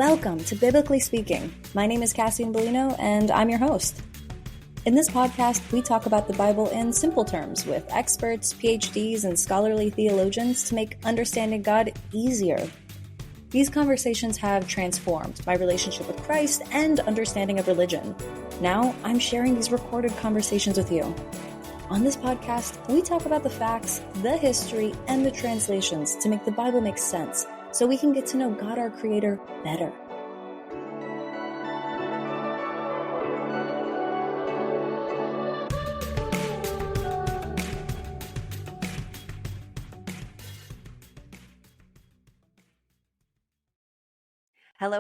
Welcome to Biblically Speaking. My name is Cassie Bellino, and I'm your host. In this podcast, we talk about the Bible in simple terms with experts, PhDs, and scholarly theologians to make understanding God easier. These conversations have transformed my relationship with Christ and understanding of religion. Now, I'm sharing these recorded conversations with you. On this podcast, we talk about the facts, the history, and the translations to make the Bible make sense so we can get to know God, our Creator, better.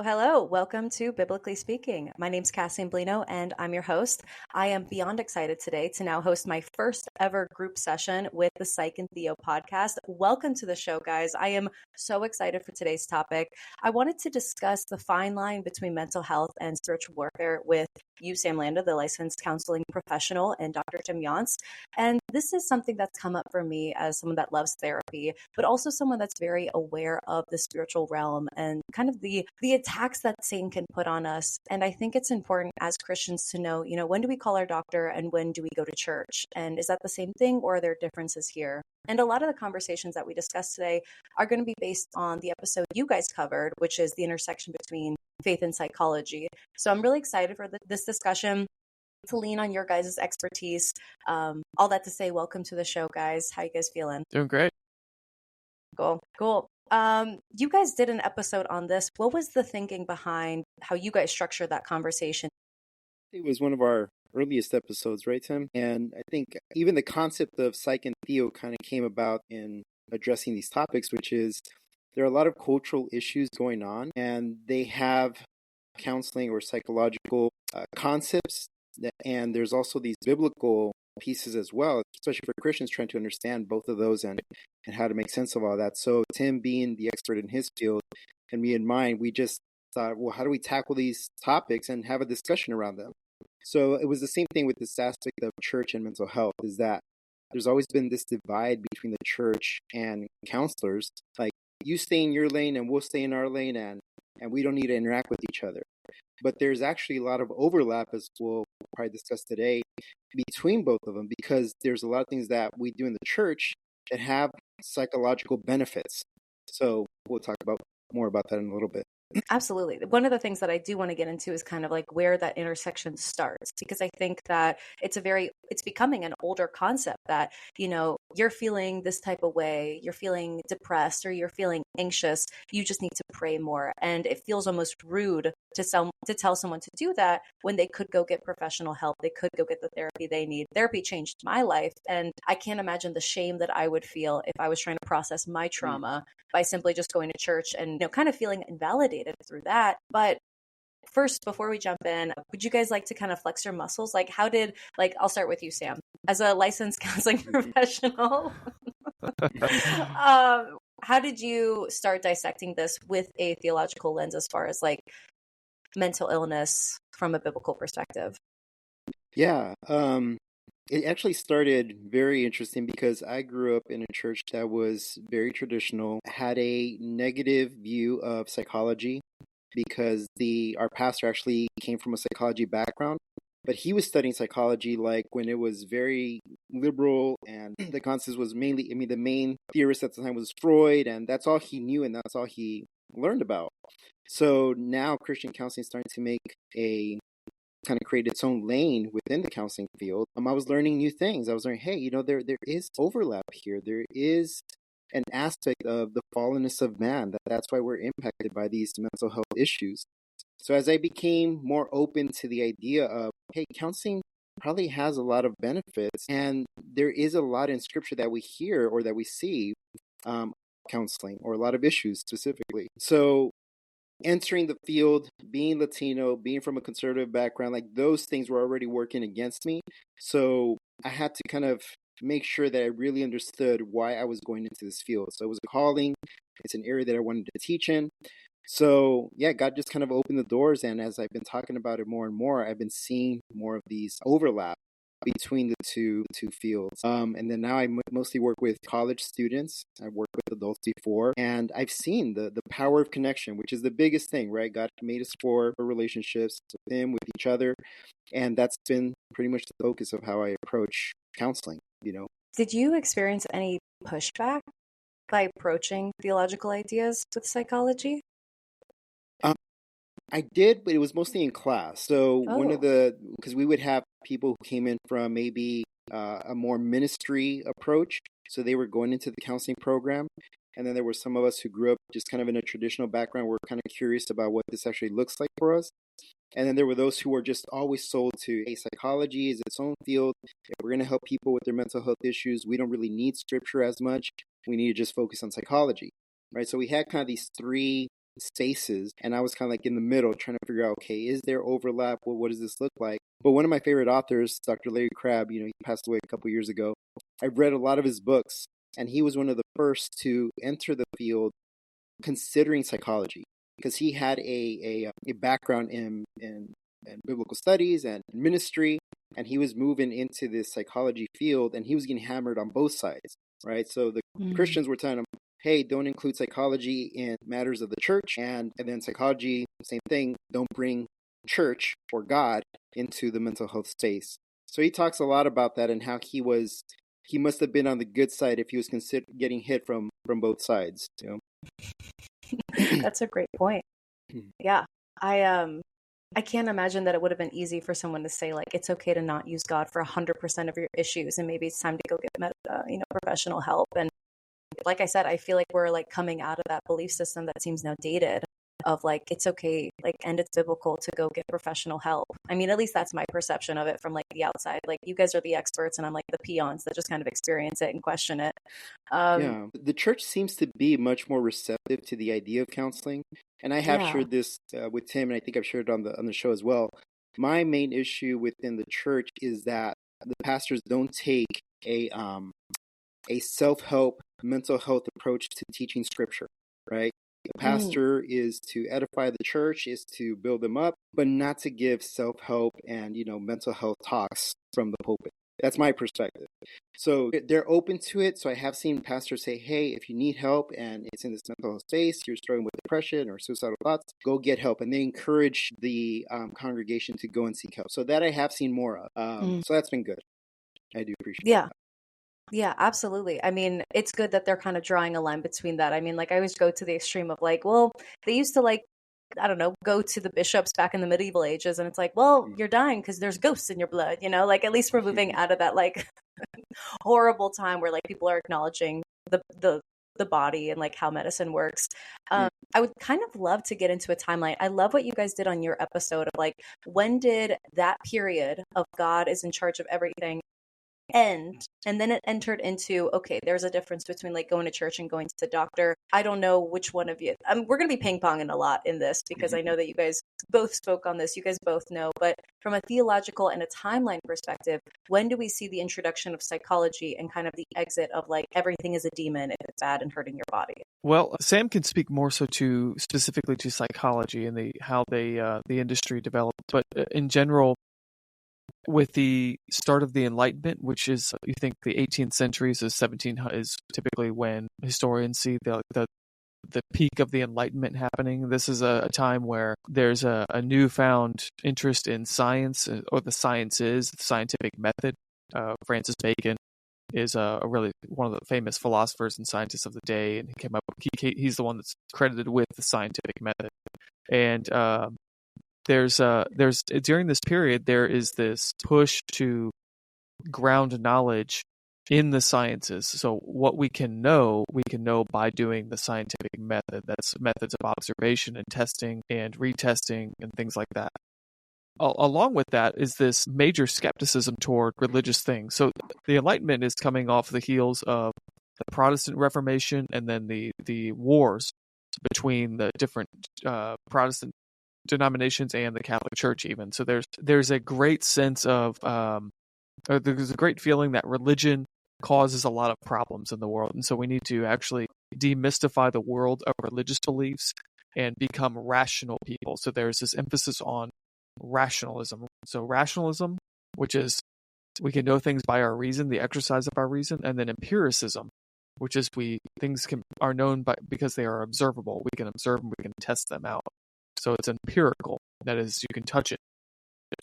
Hello. Welcome to Biblically Speaking. My name's Cassie Bellino, and I'm your host. I am beyond excited today to now host my first ever group session with the Psych Theo podcast. Welcome to the show, guys. I am so excited for today's topic. I wanted to discuss the fine line between mental health and spiritual warfare with you, Sam Landa, the licensed counseling professional, and Dr. Tim Yonts. And this is something that's come up for me as someone that loves therapy, but also someone that's very aware of the spiritual realm and kind of the attacks that Satan can put on us. And I think it's important as Christians to know, when do we call our doctor and when do we go to church? And is that the same thing, or are there differences here? And a lot of the conversations that we discuss today are going to be based on the episode you guys covered, which is the intersection between faith and psychology. So I'm really excited for this discussion to lean on your guys' expertise. All that to say, welcome to the show, guys. How you guys feeling? Doing great. Cool. You guys did an episode on this. What was the thinking behind how you guys structured that conversation? It was one of our earliest episodes, right, Tim? And I think even the concept of Psych Theo kind of came about in addressing these topics, which is there are a lot of cultural issues going on, and they have counseling or psychological concepts, and there's also these biblical pieces as well, especially for Christians trying to understand both of those and how to make sense of all that. So Tim being the expert in his field and me in mine, we just thought, well, how do we tackle these topics and have a discussion around them? So it was the same thing with this aspect of church and mental health, is that there's always been this divide between the church and counselors. Like, you stay in your lane and we'll stay in our lane, and we don't need to interact with each other. But there's actually a lot of overlap, as we'll probably discuss today, between both of them, because there's a lot of things that we do in the church that have psychological benefits. So we'll talk more about that in a little bit. Absolutely. One of the things that I do want to get into is kind of like where that intersection starts, because I think that it's becoming an older concept that, you're feeling this type of way, you're feeling depressed or you're feeling anxious, you just need to pray more. And it feels almost rude to tell someone to do that when they could go get professional help. They could go get the therapy they need. Therapy changed my life. And I can't imagine the shame that I would feel if I was trying to process my trauma by simply just going to church and, kind of feeling invalidated through that. But first, before we jump in, would you guys like to kind of flex your muscles? Like, I'll start with you, Sam. As a licensed counseling professional, how did you start dissecting this with a theological lens as far as like mental illness from a biblical perspective? Yeah, it actually started very interesting because I grew up in a church that was very traditional, had a negative view of psychology because our pastor actually came from a psychology background, but he was studying psychology like when it was very liberal, and the concept was mainly, the main theorist at the time was Freud, and that's all he knew and that's all he learned about. So now Christian counseling is starting to make kind of create its own lane within the counseling field. I was learning new things. I was learning, hey, there is overlap here. There is an aspect of the fallenness of man. That's why we're impacted by these mental health issues. So as I became more open to the idea of, hey, counseling probably has a lot of benefits, and there is a lot in scripture that we hear or that we see counseling, or a lot of issues specifically. So entering the field, being Latino, being from a conservative background, like those things were already working against me. So I had to kind of make sure that I really understood why I was going into this field. So it was a calling. It's an area that I wanted to teach in. So yeah, God just kind of opened the doors. And as I've been talking about it more and more, I've been seeing more of these overlap. between the two fields. And then now I mostly work with college students. I worked with adults before, and I've seen the power of connection, which is the biggest thing, right? God made us for relationships with Him, with each other, and that's been pretty much the focus of how I approach counseling. Did you experience any pushback by approaching theological ideas with psychology? I did, but it was mostly in class. So Oh. because we would have people who came in from maybe a more ministry approach. So they were going into the counseling program. And then there were some of us who grew up just kind of in a traditional background. We're kind of curious about what this actually looks like for us. And then there were those who were just always sold to, hey, psychology is its own field. If we're going to help people with their mental health issues, we don't really need scripture as much. We need to just focus on psychology, right? So we had kind of these three spaces, and I was kind of like in the middle trying to figure out, okay, is there overlap? Well, what does this look like? But one of my favorite authors, Dr. Larry Crabb, he passed away a couple years ago. I've read a lot of his books, and he was one of the first to enter the field considering psychology, because he had a background in biblical studies and ministry, and he was moving into this psychology field, and he was getting hammered on both sides, right? So the Christians were telling him, hey, don't include psychology in matters of the church, and then psychology, same thing, don't bring church or God into the mental health space. So he talks a lot about that and how he must have been on the good side if he was getting hit from both sides. That's a great point. Yeah. I can't imagine that it would have been easy for someone to say, like, it's okay to not use God for 100% of your issues, and maybe it's time to go get professional help. And like I said, I feel like we're like coming out of that belief system that seems now dated, of like, it's okay, like, and it's biblical to go get professional help. I mean, at least that's my perception of it from like the outside. Like, you guys are the experts and I'm like the peons that just kind of experience it and question it. Yeah, the church seems to be much more receptive to the idea of counseling. And I have Yeah. shared this with Tim, and I think I've shared it on the show as well. My main issue within the church is that the pastors don't take a self-help mental health approach to teaching scripture, right? The pastor is to edify the church, is to build them up, but not to give self-help and mental health talks from the pulpit. That's my perspective. So they're open to it. So I have seen pastors say, hey, if you need help and it's in this mental health space, you're struggling with depression or suicidal thoughts, go get help. And they encourage the congregation to go and seek help. So that I have seen more of. So that's been good. I do appreciate that. Yeah, absolutely. I mean, it's good that they're kind of drawing a line between that. I mean, like, I always go to the extreme of like, well, they used to like, I don't know, go to the bishops back in the medieval ages, and it's like, well, you're dying because there's ghosts in your blood, like at least we're moving out of that like horrible time where like people are acknowledging the body and like how medicine works. I would kind of love to get into a timeline. I love what you guys did on your episode of like, when did that period of God is in charge of everything end, and then it entered into, okay, there's a difference between like going to church and going to the doctor. I don't know which one of you, we're going to be ping-ponging a lot in this because I know that you guys both spoke on this, you guys both know, but from a theological and a timeline perspective, when do we see the introduction of psychology and kind of the exit of like everything is a demon if it's bad and hurting your body? Well, Sam can speak more so specifically to psychology and how the industry developed, but in general, with the start of the Enlightenment, which is, you think, the 18th century, so 1700 is typically when historians see the peak of the Enlightenment happening. This is a time where there's a newfound interest in science, or the scientific method. Francis Bacon is really one of the famous philosophers and scientists of the day, and he's the one that's credited with the scientific method. And there's during this period there is this push to ground knowledge in the sciences. So what we can know by doing the scientific method. That's methods of observation and testing and retesting and things like that. Along with that is this major skepticism toward religious things. So the Enlightenment is coming off the heels of the Protestant Reformation and then the wars between the different Protestant denominations and the Catholic Church even. So there's a great sense of there's a great feeling that religion causes a lot of problems in the world, and so we need to actually demystify the world of religious beliefs and become rational people. So there's this emphasis on rationalism. So rationalism, which is we can know things by our reason, the exercise of our reason, and then empiricism, which is things are known because they are observable. We can observe them, we can test them out. So it's empirical. That is, you can touch it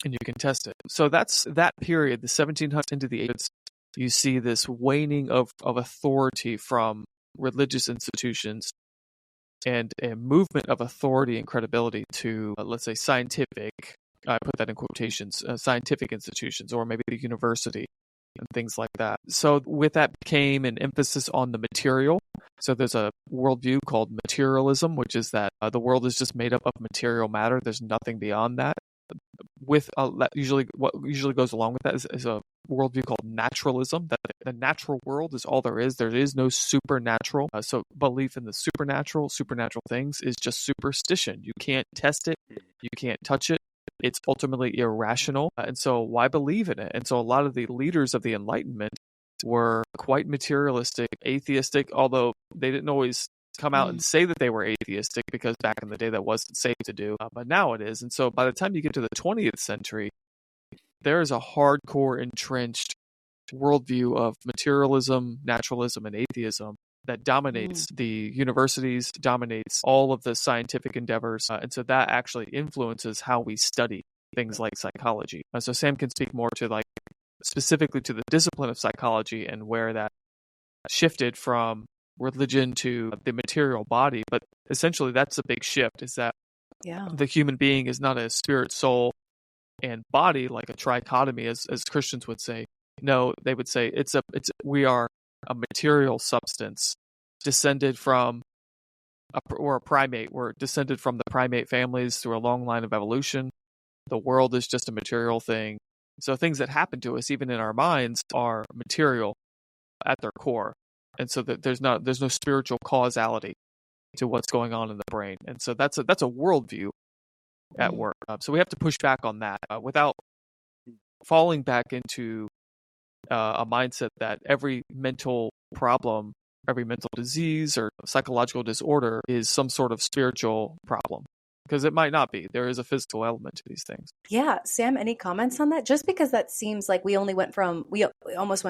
and you can test it. So that's that period, the 1700s into the 1800s. You see this waning of authority from religious institutions and a movement of authority and credibility to, let's say, scientific, I put that in quotations, scientific institutions, or maybe the university and things like that. So with that came an emphasis on the material. So there's a worldview called materialism, which is that the world is just made up of material matter. There's nothing beyond that. What usually goes along with that is a worldview called naturalism, that the natural world is all there is. There is no supernatural. So belief in the supernatural things is just superstition. You can't test it. You can't touch it. It's ultimately irrational. And so why believe in it? And so a lot of the leaders of the Enlightenment were quite materialistic, atheistic, although they didn't always come out and say that they were atheistic, because back in the day that wasn't safe to do, but now it is. And so by the time you get to the 20th century, there is a hardcore entrenched worldview of materialism, naturalism, and atheism that dominates the universities, dominates all of the scientific endeavors. And so that actually influences how we study things like psychology. So Sam can speak more to specifically to the discipline of psychology and where that shifted from religion to the material body. But essentially that's a big shift, is that the human being is not a spirit, soul, and body like a trichotomy, as Christians would say. No, they would say we are a material substance descended from a primate. We're descended from the primate families through a long line of evolution. The world is just a material thing. So things that happen to us, even in our minds, are material at their core. And so that there's no spiritual causality to what's going on in the brain. And so that's a worldview at work. So we have to push back on that without falling back into a mindset that every mental problem, every mental disease or psychological disorder is some sort of spiritual problem. Because it might not be. There is a physical element to these things. Yeah. Sam, any comments on that? Just because that seems like we almost went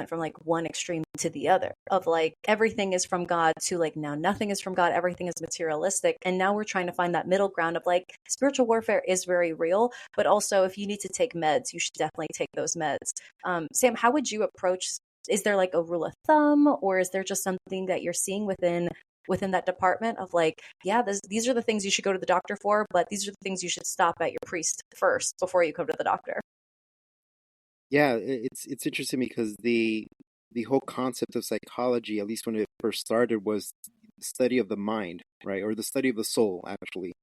from like one extreme to the other, of like everything is from God to like now nothing is from God, everything is materialistic. And now we're trying to find that middle ground of like spiritual warfare is very real, but also if you need to take meds, you should definitely take those meds. Sam, how would you approach, is there like a rule of thumb, or is there just something that you're seeing within that department of like, these are the things you should go to the doctor for, but these are the things you should stop at your priest first before you go to the doctor? Yeah, it's interesting because the whole concept of psychology, at least when it first started, was the study of the mind, right? Or the study of the soul, actually.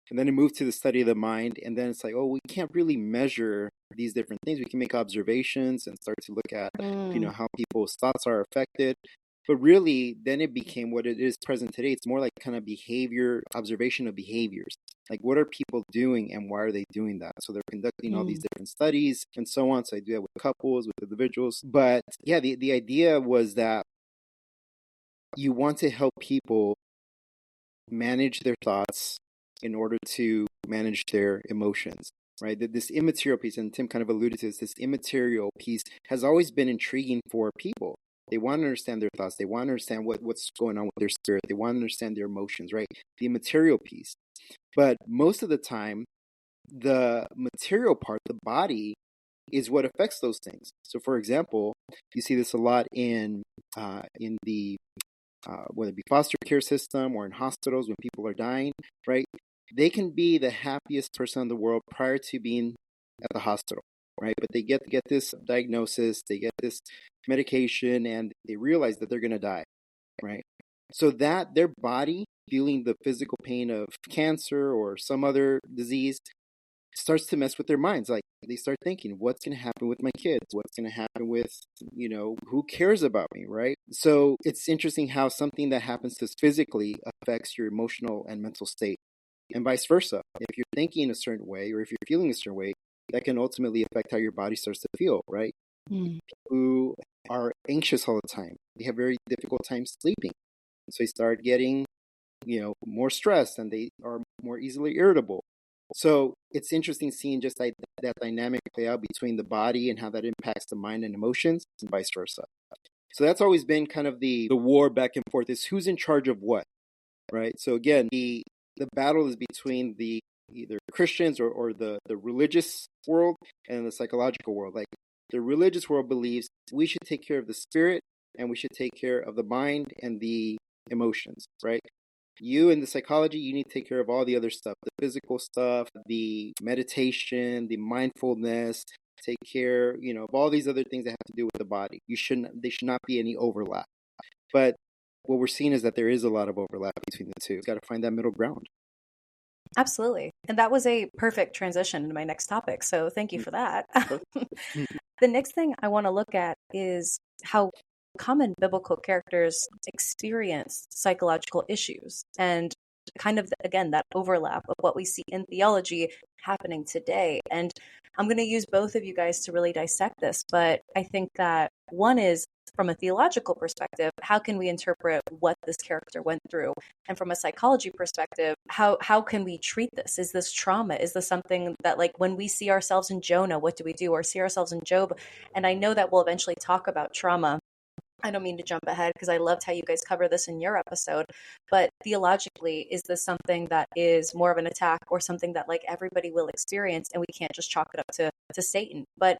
And then it moved to the study of the mind, and then it's like, oh, we can't really measure these different things. We can make observations and start to look at, how people's thoughts are affected. But really, then it became what it is present today. It's more like kind of observation of behaviors. Like, what are people doing and why are they doing that? So they're conducting all these different studies and so on. So I do that with couples, with individuals. But yeah, the idea was that you want to help people manage their thoughts in order to manage their emotions, right? This immaterial piece, and Tim kind of alluded to this immaterial piece has always been intriguing for people. They want to understand their thoughts. They want to understand what's going on with their spirit. They want to understand their emotions, right? The material piece. But most of the time, the material part, the body, is what affects those things. So, for example, you see this a lot in the whether it be foster care system or in hospitals when people are dying, right? They can be the happiest person in the world prior to being at the hospital, right? But they get this diagnosis, they get this medication, and they realize that they're going to die, right? So that their body feeling the physical pain of cancer or some other disease starts to mess with their minds. Like, they start thinking, what's going to happen with my kids? What's going to happen with, who cares about me, right? So it's interesting how something that happens to us physically affects your emotional and mental state, and vice versa. If you're thinking a certain way or if you're feeling a certain way, that can ultimately affect how your body starts to feel, right? People who are anxious all the time, they have very difficult time sleeping. So they start getting, more stressed, and they are more easily irritable. So it's interesting seeing just like that dynamic play out between the body and how that impacts the mind and emotions and vice versa. So that's always been kind of the war back and forth, is who's in charge of what, right? So again, the battle is between the either Christians or the religious world and the psychological world. Like the religious world believes we should take care of the spirit and we should take care of the mind and the emotions, right? You in the psychology, you need to take care of all the other stuff, the physical stuff, the meditation, the mindfulness, take care, of all these other things that have to do with the body. There should not be any overlap. But what we're seeing is that there is a lot of overlap between the two. You've got to find that middle ground. Absolutely. And that was a perfect transition to my next topic. So thank you for that. The next thing I want to look at is how common biblical characters experience psychological issues and kind of, again, that overlap of what we see in theology happening today. And I'm going to use both of you guys to really dissect this. But I think that one is, from a theological perspective, how can we interpret what this character went through? And from a psychology perspective, how can we treat this? Is this trauma? Is this something that, like, when we see ourselves in Jonah, what do we do? Or see ourselves in Job? And I know that we'll eventually talk about trauma. I don't mean to jump ahead because I loved how you guys cover this in your episode, but theologically, is this something that is more of an attack or something that like everybody will experience and we can't just chalk it up to Satan? But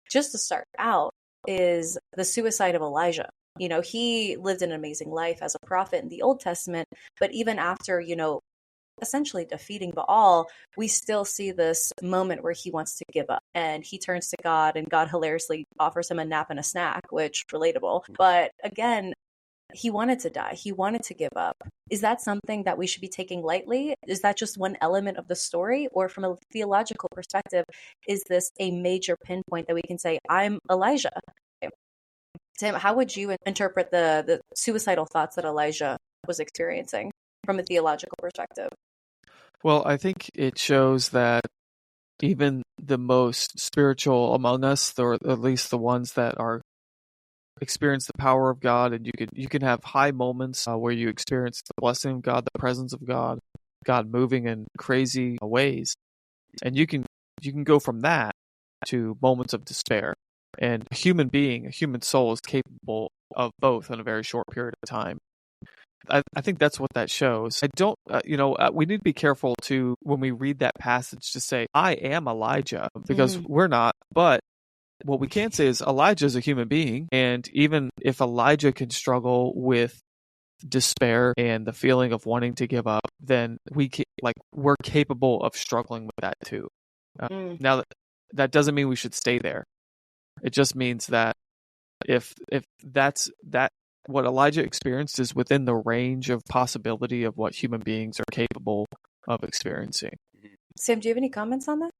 just to start out is the suicide of Elijah. He lived an amazing life as a prophet in the Old Testament, but even after, essentially defeating Baal, we still see this moment where he wants to give up and he turns to God, and God hilariously offers him a nap and a snack, which relatable. But again, he wanted to die. He wanted to give up. Is that something that we should be taking lightly? Is that just one element of the story? Or from a theological perspective, is this a major pinpoint that we can say, I'm Elijah? Tim, how would you interpret the suicidal thoughts that Elijah was experiencing from a theological perspective? Well, I think it shows that even the most spiritual among us, or at least the ones that experience the power of God, and you can have high moments where you experience the blessing of God, the presence of God, God moving in crazy ways, and you can go from that to moments of despair. And a human soul is capable of both in a very short period of time. I think that's what that shows. I don't, we need to be careful to, when we read that passage, to say, I am Elijah, because we're not. But what we can say is Elijah is a human being. And even if Elijah can struggle with despair and the feeling of wanting to give up, then we're capable of struggling with that too. Now, that doesn't mean we should stay there. It just means that if that's what Elijah experienced is within the range of possibility of what human beings are capable of experiencing. Sam, do you have any comments on that?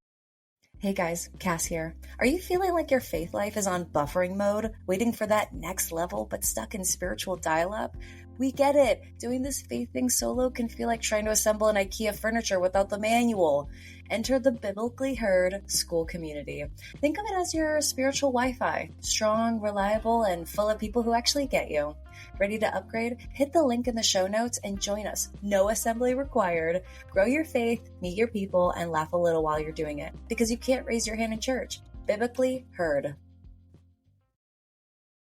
Hey guys, Cass here. Are you feeling like your faith life is on buffering mode, waiting for that next level but stuck in spiritual dial-up? We get it. Doing this faith thing solo can feel like trying to assemble an IKEA furniture without the manual. Enter the Biblically Heard school community. Think of it as your spiritual Wi-Fi. Strong, reliable, and full of people who actually get you. Ready to upgrade? Hit the link in the show notes and join us. No assembly required. Grow your faith, meet your people, and laugh a little while you're doing it. Because you can't raise your hand in church. Biblically Heard.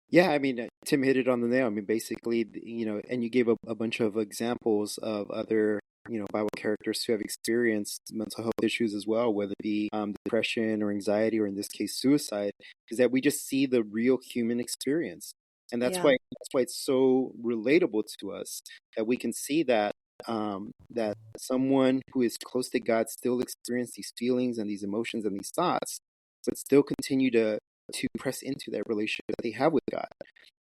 Yeah, I mean, Tim hit it on the nail. I mean, basically, and you gave a bunch of examples of other, Bible characters who have experienced mental health issues as well, whether it be depression or anxiety, or in this case, suicide, is that we just see the real human experience. And that's why it's so relatable to us, that we can see that that someone who is close to God still experience these feelings and these emotions and these thoughts, but still continue to press into that relationship that they have with God.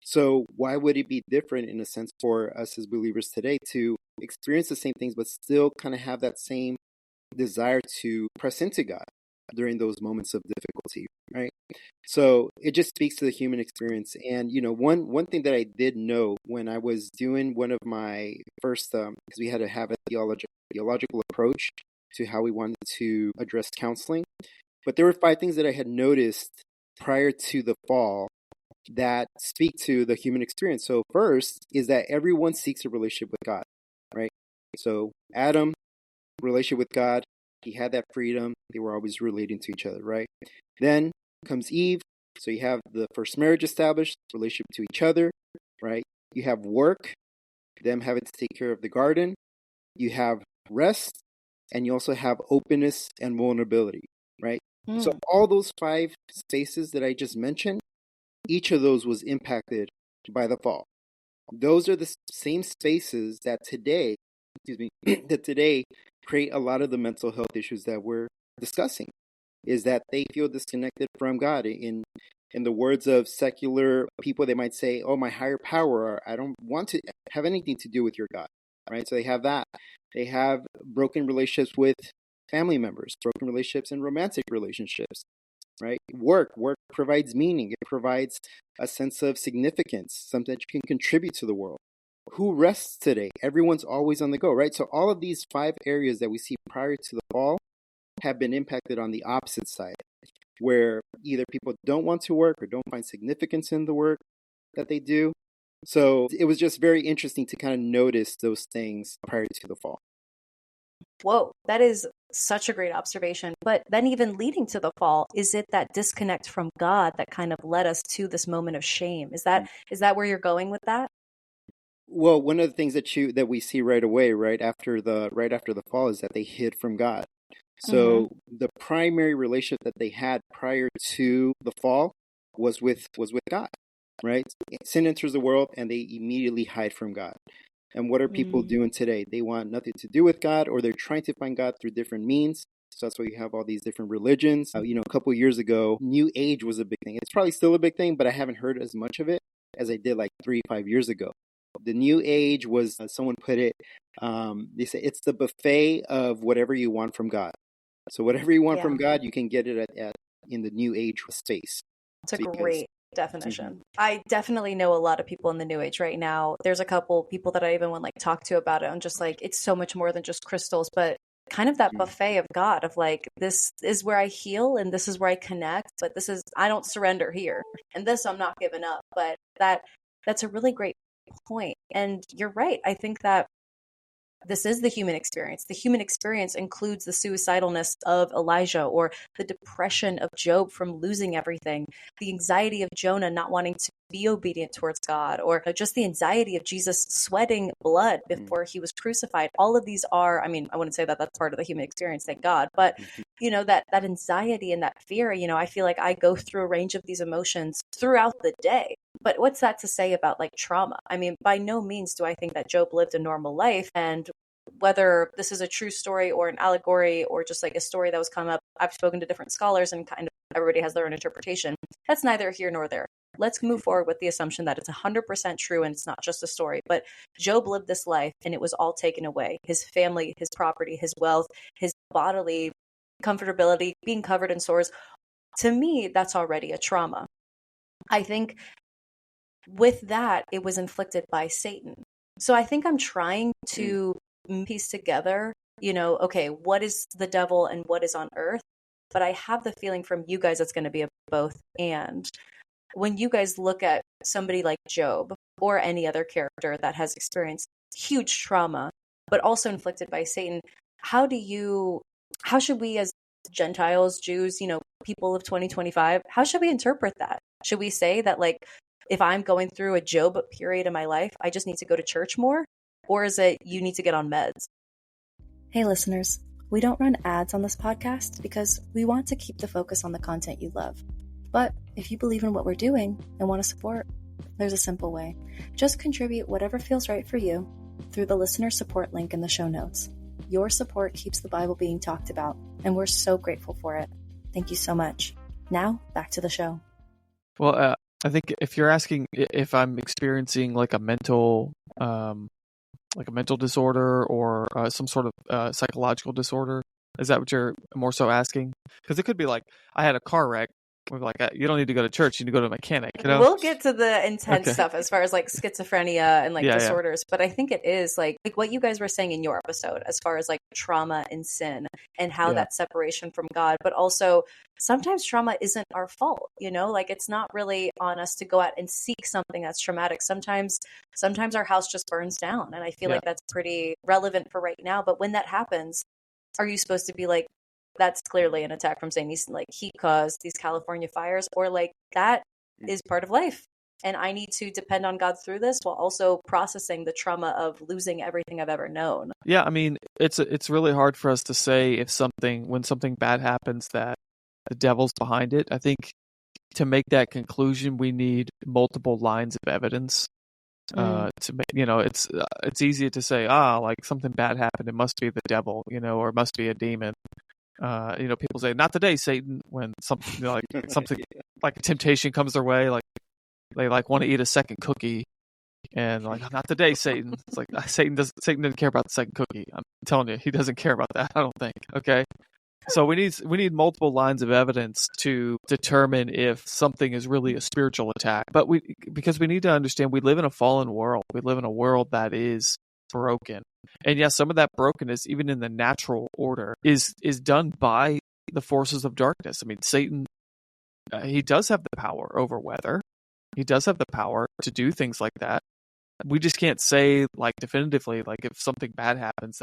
So why would it be different, in a sense, for us as believers today to experience the same things, but still kind of have that same desire to press into God during those moments of difficulty, right? So it just speaks to the human experience. And, one thing that I did know when I was doing one of my first, because we had to have a theological approach to how we wanted to address counseling, but there were 5 things that I had noticed prior to the fall that speak to the human experience. So first is that everyone seeks a relationship with God, right? So Adam, relationship with God. He had that freedom. They were always relating to each other, right? Then comes Eve. So you have the first marriage established, relationship to each other, right? You have work, them having to take care of the garden. You have rest, and you also have openness and vulnerability, right? So all those 5 spaces that I just mentioned, each of those was impacted by the fall. Those are the same spaces that today, that today create a lot of the mental health issues that we're discussing, is that they feel disconnected from God. In the words of secular people, they might say, oh, my higher power, or I don't want to have anything to do with your God, right? So they have that. They have broken relationships with family members, broken relationships and romantic relationships, right? Work provides meaning. It provides a sense of significance, something that you can contribute to the world. Who rests today? Everyone's always on the go, right? So all of these 5 areas that we see prior to the fall have been impacted on the opposite side, where either people don't want to work or don't find significance in the work that they do. So it was just very interesting to kind of notice those things prior to the fall. Whoa, that is such a great observation. But then even leading to the fall, is it that disconnect from God that kind of led us to this moment of shame? Is that where you're going with that? Well, one of the things that we see right away, right after the fall, is that they hid from God. So the primary relationship that they had prior to the fall was with God, right? Sin enters the world and they immediately hide from God. And what are people doing today? They want nothing to do with God, or they're trying to find God through different means. So that's why you have all these different religions. A couple of years ago, New Age was a big thing. It's probably still a big thing, but I haven't heard as much of it as I did like 3-5 years ago. The New Age was, someone put it, they say it's the buffet of whatever you want from God. So whatever you want from God, you can get it in the New Age space. It's a great definition. I definitely know a lot of people in the New Age right now. There's a couple people that I even want to talk to about it. I'm just like, it's so much more than just crystals, but kind of that buffet of God, of like, this is where I heal and this is where I connect, but I don't surrender here, and this I'm not giving up. But that's a really great point. And you're right. I think that this is the human experience. The human experience includes the suicidalness of Elijah, or the depression of Job from losing everything, the anxiety of Jonah not wanting to be obedient towards God, or just the anxiety of Jesus sweating blood before he was crucified. All of these are, I wouldn't say that that's part of the human experience, thank God, but that anxiety and that fear, I feel like I go through a range of these emotions throughout the day. But what's that to say about like trauma? By no means do I think that Job lived a normal life, and whether this is a true story or an allegory or just like a story that was come up, I've spoken to different scholars and kind of everybody has their own interpretation. That's neither here nor there. Let's move forward with the assumption that it's 100% true and it's not just a story. But Job lived this life and it was all taken away. His family, his property, his wealth, his bodily comfortability, being covered in sores. To me, that's already a trauma. I think with that, it was inflicted by Satan. So I think I'm trying to piece together, okay, what is the devil and what is on earth? But I have the feeling from you guys it's going to be a both. And when you guys look at somebody like Job or any other character that has experienced huge trauma, but also inflicted by Satan, how should we as Gentiles, Jews, people of 2025, how should we interpret that? Should we say that, like, if I'm going through a Job period in my life, I just need to go to church more? Or is it you need to get on meds? Hey listeners, we don't run ads on this podcast because we want to keep the focus on the content you love. But if you believe in what we're doing and want to support, there's a simple way. Just contribute whatever feels right for you through the listener support link in the show notes. Your support keeps the Bible being talked about, and we're so grateful for it. Thank you so much. Now, back to the show. Well, I think if you're asking if I'm experiencing like a mental disorder or some sort of psychological disorder, is that what you're more so asking? Because it could be like, I had a car wreck. We're like, you don't need to go to church, you need to go to a mechanic. We'll get to the intense stuff as far as like schizophrenia and like disorders. But I think it is like what you guys were saying in your episode as far as like trauma and sin and how that separation from God. But also sometimes trauma isn't our fault, like it's not really on us to go out and seek something that's traumatic. Sometimes our house just burns down. And I feel like that's pretty relevant for right now. But when that happens, are you supposed to be like, that's clearly an attack from Satan? He's like, he caused these California fires, or like, that is part of life. And I need to depend on God through this while also processing the trauma of losing everything I've ever known. Yeah, I mean, it's really hard for us to say when something bad happens, that the devil's behind it. I think to make that conclusion, we need multiple lines of evidence. To make, it's easy to say, like something bad happened, it must be the devil, or it must be a demon. People say, "Not today, Satan," when something something like a temptation comes their way, like they like want to eat a second cookie, and like, "Not today, Satan." It's like Satan doesn't care about the second cookie. I'm telling you, he doesn't care about that. I don't think. Okay. So we need multiple lines of evidence to determine if something is really a spiritual attack. But because we need to understand, we live in a fallen world. We live in a world that is broken. And yes, some of that brokenness, even in the natural order, is done by the forces of darkness. I mean, Satan, he does have the power over weather. He does have the power to do things like that. We just can't say like definitively, like if something bad happens,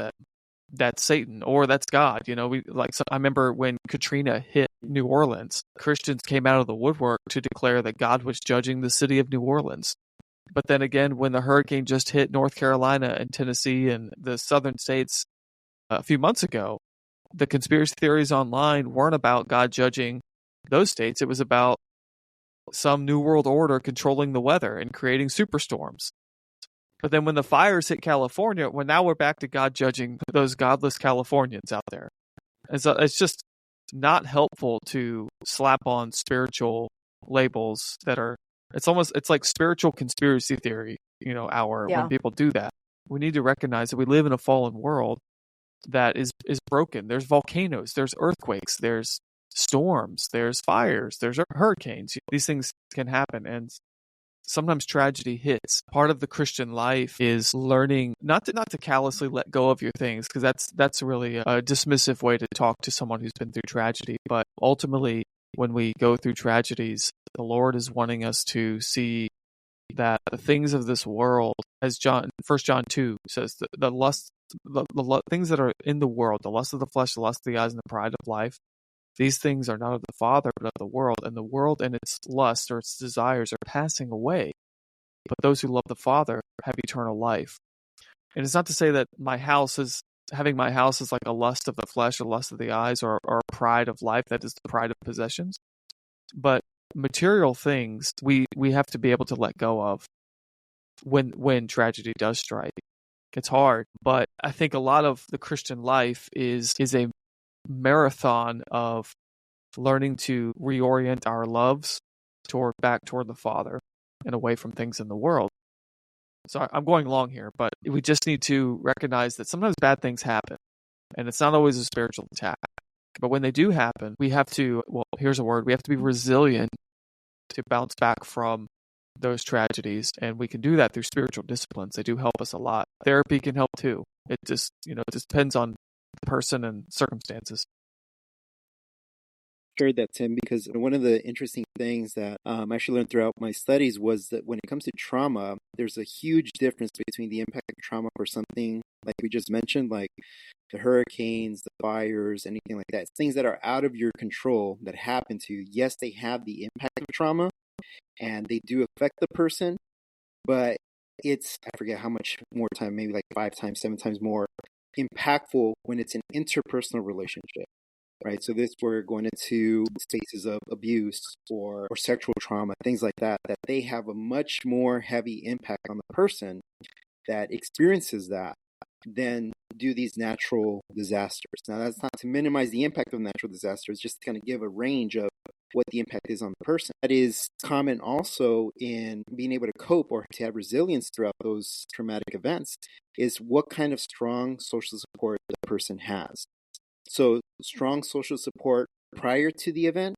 that's Satan or that's God. I remember when Katrina hit New Orleans, Christians came out of the woodwork to declare that God was judging the city of New Orleans. But then again, when the hurricane just hit North Carolina and Tennessee and the southern states a few months ago, the conspiracy theories online weren't about God judging those states. It was about some new world order controlling the weather and creating superstorms. But then when the fires hit California, now we're back to God judging those godless Californians out there. And so it's just not helpful to slap on spiritual labels that are, it's like spiritual conspiracy theory, when people do that. We need to recognize that we live in a fallen world that is broken. There's volcanoes, there's earthquakes, there's storms, there's fires, there's hurricanes. These things can happen, and sometimes tragedy hits. Part of the Christian life is learning not to callously let go of your things, because that's really a dismissive way to talk to someone who's been through tragedy. But ultimately, when we go through tragedies, the Lord is wanting us to see that the things of this world, as 1 John 2 says, the things that are in the world, the lust of the flesh, the lust of the eyes, and the pride of life, these things are not of the Father, but of the world, and the world and its lust or its desires are passing away. But those who love the Father have eternal life. And it's not to say that having my house is like a lust of the flesh, a lust of the eyes, or a pride of life, that is the pride of possessions. But material things we have to be able to let go of when tragedy does strike. It's hard, but I think a lot of the Christian life is a marathon of learning to reorient our loves back toward the Father and away from things in the world. So I'm going long here, but we just need to recognize that sometimes bad things happen, and it's not always a spiritual attack. But when they do happen, we have to, here's a word, we have to be resilient to bounce back from those tragedies, and we can do that through spiritual disciplines. They do help us a lot. Therapy can help too. It just depends on the person and circumstances. Shared that, Tim, because one of the interesting things that I actually learned throughout my studies was that when it comes to trauma, there's a huge difference between the impact of trauma for something like we just mentioned, like the hurricanes, the fires, anything like that. It's things that are out of your control that happen to you. Yes, they have the impact of trauma and they do affect the person, but it's, I forget how much more time, maybe like 5 times, 7 times more impactful when it's an interpersonal relationship. Right, so we're going into spaces of abuse or sexual trauma, things like that they have a much more heavy impact on the person that experiences that than do these natural disasters. Now, that's not to minimize the impact of natural disasters, just to kind of give a range of what the impact is on the person. That is common also in being able to cope or to have resilience throughout those traumatic events, is what kind of strong social support the person has. So strong social support prior to the event,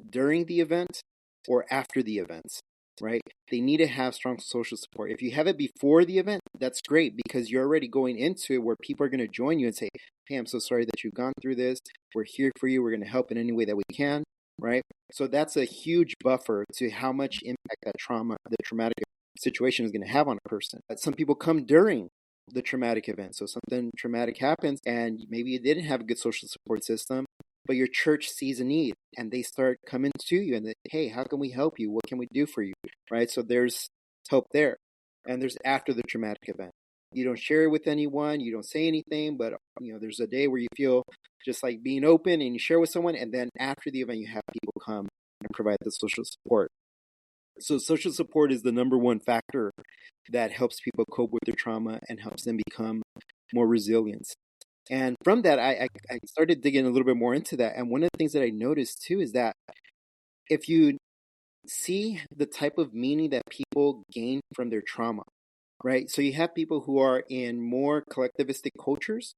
during the event, or after the events, right? They need to have strong social support. If you have it before the event, that's great, because you're already going into it where people are going to join you and say, hey, I'm so sorry that you've gone through this. We're here for you. We're going to help in any way that we can, right? So that's a huge buffer to how much impact that traumatic situation is going to have on a person. Some people come during the traumatic event. So something traumatic happens and maybe you didn't have a good social support system, but your church sees a need and they start coming to you and they, hey, how can we help you? What can we do for you? Right? So there's hope there. And there's after the traumatic event. You don't share it with anyone, you don't say anything, but there's a day where you feel just like being open and you share with someone, and then after the event you have people come and provide the social support. So social support is the number one factor that helps people cope with their trauma and helps them become more resilient. And from that, I started digging a little bit more into that. And one of the things that I noticed too is that if you see the type of meaning that people gain from their trauma, right? So you have people who are in more collectivistic cultures.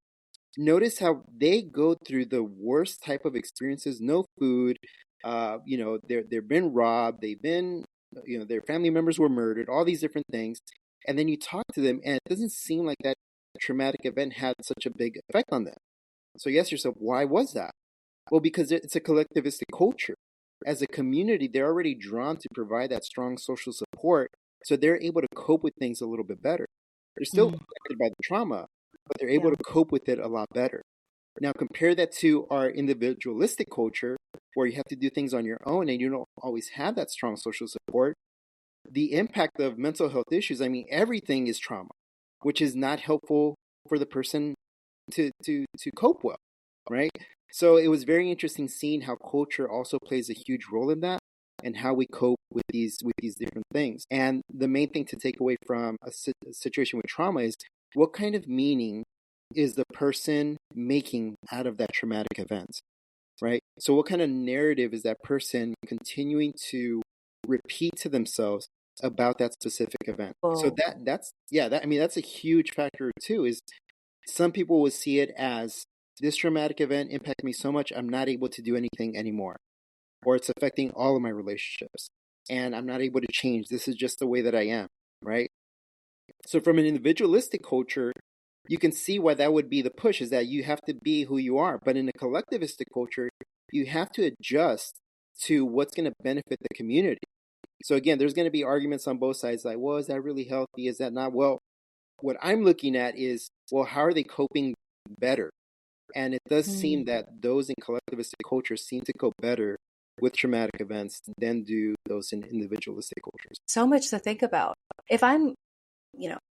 Notice how they go through the worst type of experiences, no food, they've been robbed, they've been, their family members were murdered, all these different things. And then you talk to them and it doesn't seem like that traumatic event had such a big effect on them. So you ask yourself, why was that? Well, because it's a collectivistic culture. As a community, they're already drawn to provide that strong social support, so they're able to cope with things a little bit better. They're still affected by the trauma, but they're able to cope with it a lot better. Now, compare that to our individualistic culture, where you have to do things on your own and you don't always have that strong social support. The impact of mental health issues, everything is trauma, which is not helpful for the person to cope well, right? So it was very interesting seeing how culture also plays a huge role in that and how we cope with these different things. And the main thing to take away from a situation with trauma is what kind of meaning is the person making out of that traumatic event, right? So what kind of narrative is that person continuing to repeat to themselves about that specific event? Whoa. So that's a huge factor too, is some people will see it as this traumatic event impacted me so much I'm not able to do anything anymore, or it's affecting all of my relationships and I'm not able to change. This is just the way that I am, right? So from an individualistic culture, you can see why that would be the push, is that you have to be who you are. But in a collectivistic culture, you have to adjust to what's going to benefit the community. So again, there's going to be arguments on both sides, like, well, is that really healthy? Is that not? Well, what I'm looking at is, well, how are they coping better? And it does seem that those in collectivistic cultures seem to cope better with traumatic events than do those in individualistic cultures. So much to think about. If I'm,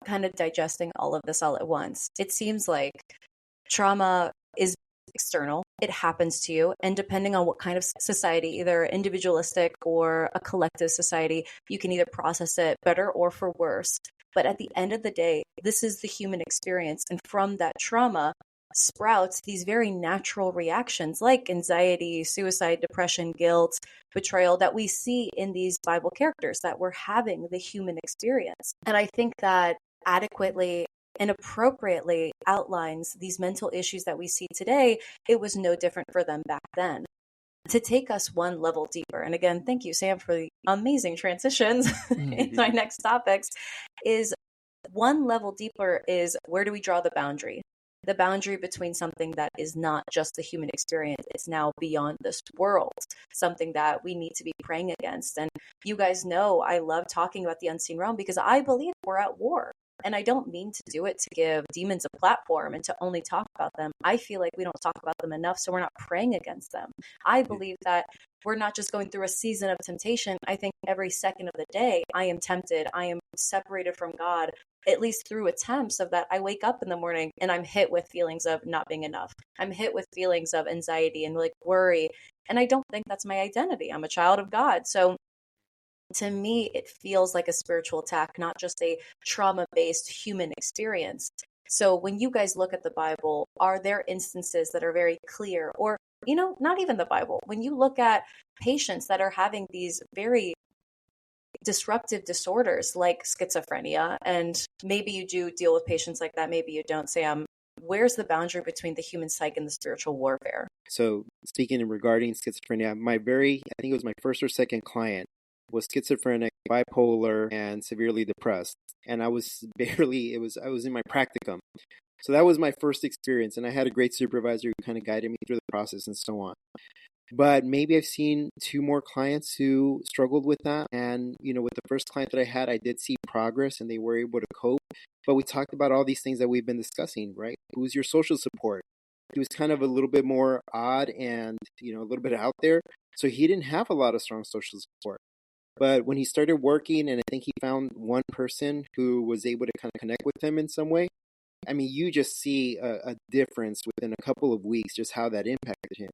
kind of digesting all of this all at once, it seems like trauma is external. It happens to you. And depending on what kind of society, either individualistic or a collective society, you can either process it better or for worse. But at the end of the day, this is the human experience. And from that trauma sprouts these very natural reactions like anxiety, suicide, depression, guilt, betrayal that we see in these Bible characters that were having the human experience. And I think that adequately and appropriately outlines these mental issues that we see today. It was no different for them back then. To take us one level deeper, and again, thank you, Sam, for the amazing transitions into our next topics, is one level deeper is, where do we draw the boundary? The boundary between something that is not just the human experience, it's now beyond this world, something that we need to be praying against. And you guys know I love talking about the unseen realm because I believe we're at war. And I don't mean to do it to give demons a platform and to only talk about them. I feel like we don't talk about them enough, so we're not praying against them. I believe that we're not just going through a season of temptation. I think every second of the day, I am tempted. I am separated from God, at least through attempts of that. I wake up in the morning and I'm hit with feelings of not being enough. I'm hit with feelings of anxiety and worry. And I don't think that's my identity. I'm a child of God. So to me, it feels like a spiritual attack, not just a trauma-based human experience. So when you guys look at the Bible, are there instances that are very clear, or, not even the Bible, when you look at patients that are having these very disruptive disorders like schizophrenia, and maybe you do deal with patients like that, maybe you don't, Sam, where's the boundary between the human psyche and the spiritual warfare? So speaking regarding schizophrenia, I think it was my first or second client was schizophrenic, bipolar, and severely depressed. And I was in my practicum. So that was my first experience. And I had a great supervisor who kind of guided me through the process and so on. But maybe I've seen two more clients who struggled with that. And, with the first client that I had, I did see progress and they were able to cope. But we talked about all these things that we've been discussing, right? Who's your social support? He was kind of a little bit more odd and, a little bit out there. So he didn't have a lot of strong social support. But when he started working, and I think he found one person who was able to kind of connect with him in some way, I mean, you just see a difference within a couple of weeks, just how that impacted him.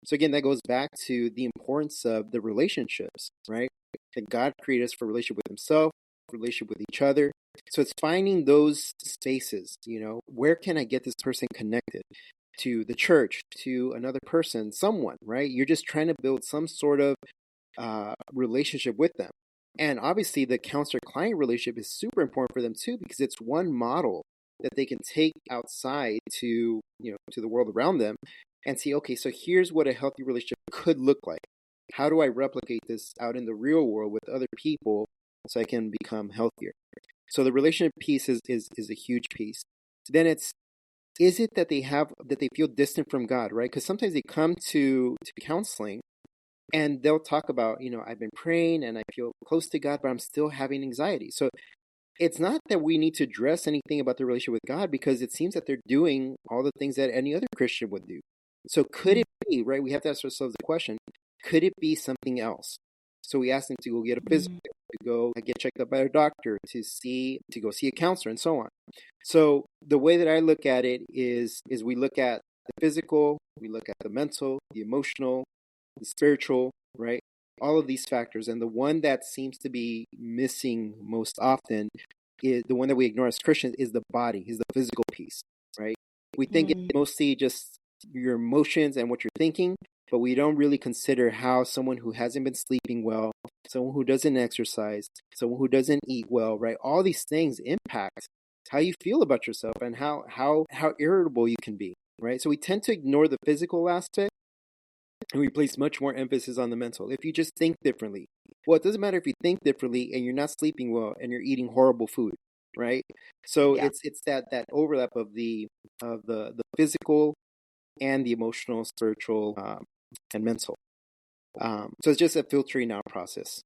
So again, that goes back to the importance of the relationships, right? That God created us for relationship with himself, relationship with each other. So it's finding those spaces, where can I get this person connected to the church, to another person, someone, right? You're just trying to build some sort of relationship with them. And obviously the counselor-client relationship is super important for them too, because it's one model that they can take outside to, to the world around them and see, okay, so here's what a healthy relationship could look like. How do I replicate this out in the real world with other people so I can become healthier? So the relationship piece is a huge piece. Then is it that they feel distant from God, right? Because sometimes they come to counseling and they'll talk about, I've been praying and I feel close to God, but I'm still having anxiety. So it's not that we need to address anything about the relationship with God, because it seems that they're doing all the things that any other Christian would do. So could it be, right? We have to ask ourselves the question, could it be something else? So we ask them to go get a physical, to go get checked up by a doctor, to go see a counselor, and so on. So the way that I look at it is we look at the physical, we look at the mental, the emotional, the spiritual, right? All of these factors. And the one that seems to be missing most often is the one that we ignore as Christians, is the body, is the physical piece, right? We think it's mostly just your emotions and what you're thinking, but we don't really consider how someone who hasn't been sleeping well, someone who doesn't exercise, someone who doesn't eat well, right? All these things impact how you feel about yourself and how irritable you can be, right? So we tend to ignore the physical aspect and we place much more emphasis on the mental. If you just think differently, well, it doesn't matter if you think differently and you're not sleeping well and you're eating horrible food, right? So it's that overlap of the physical and the emotional, spiritual, and mental. So it's just a filtering out process.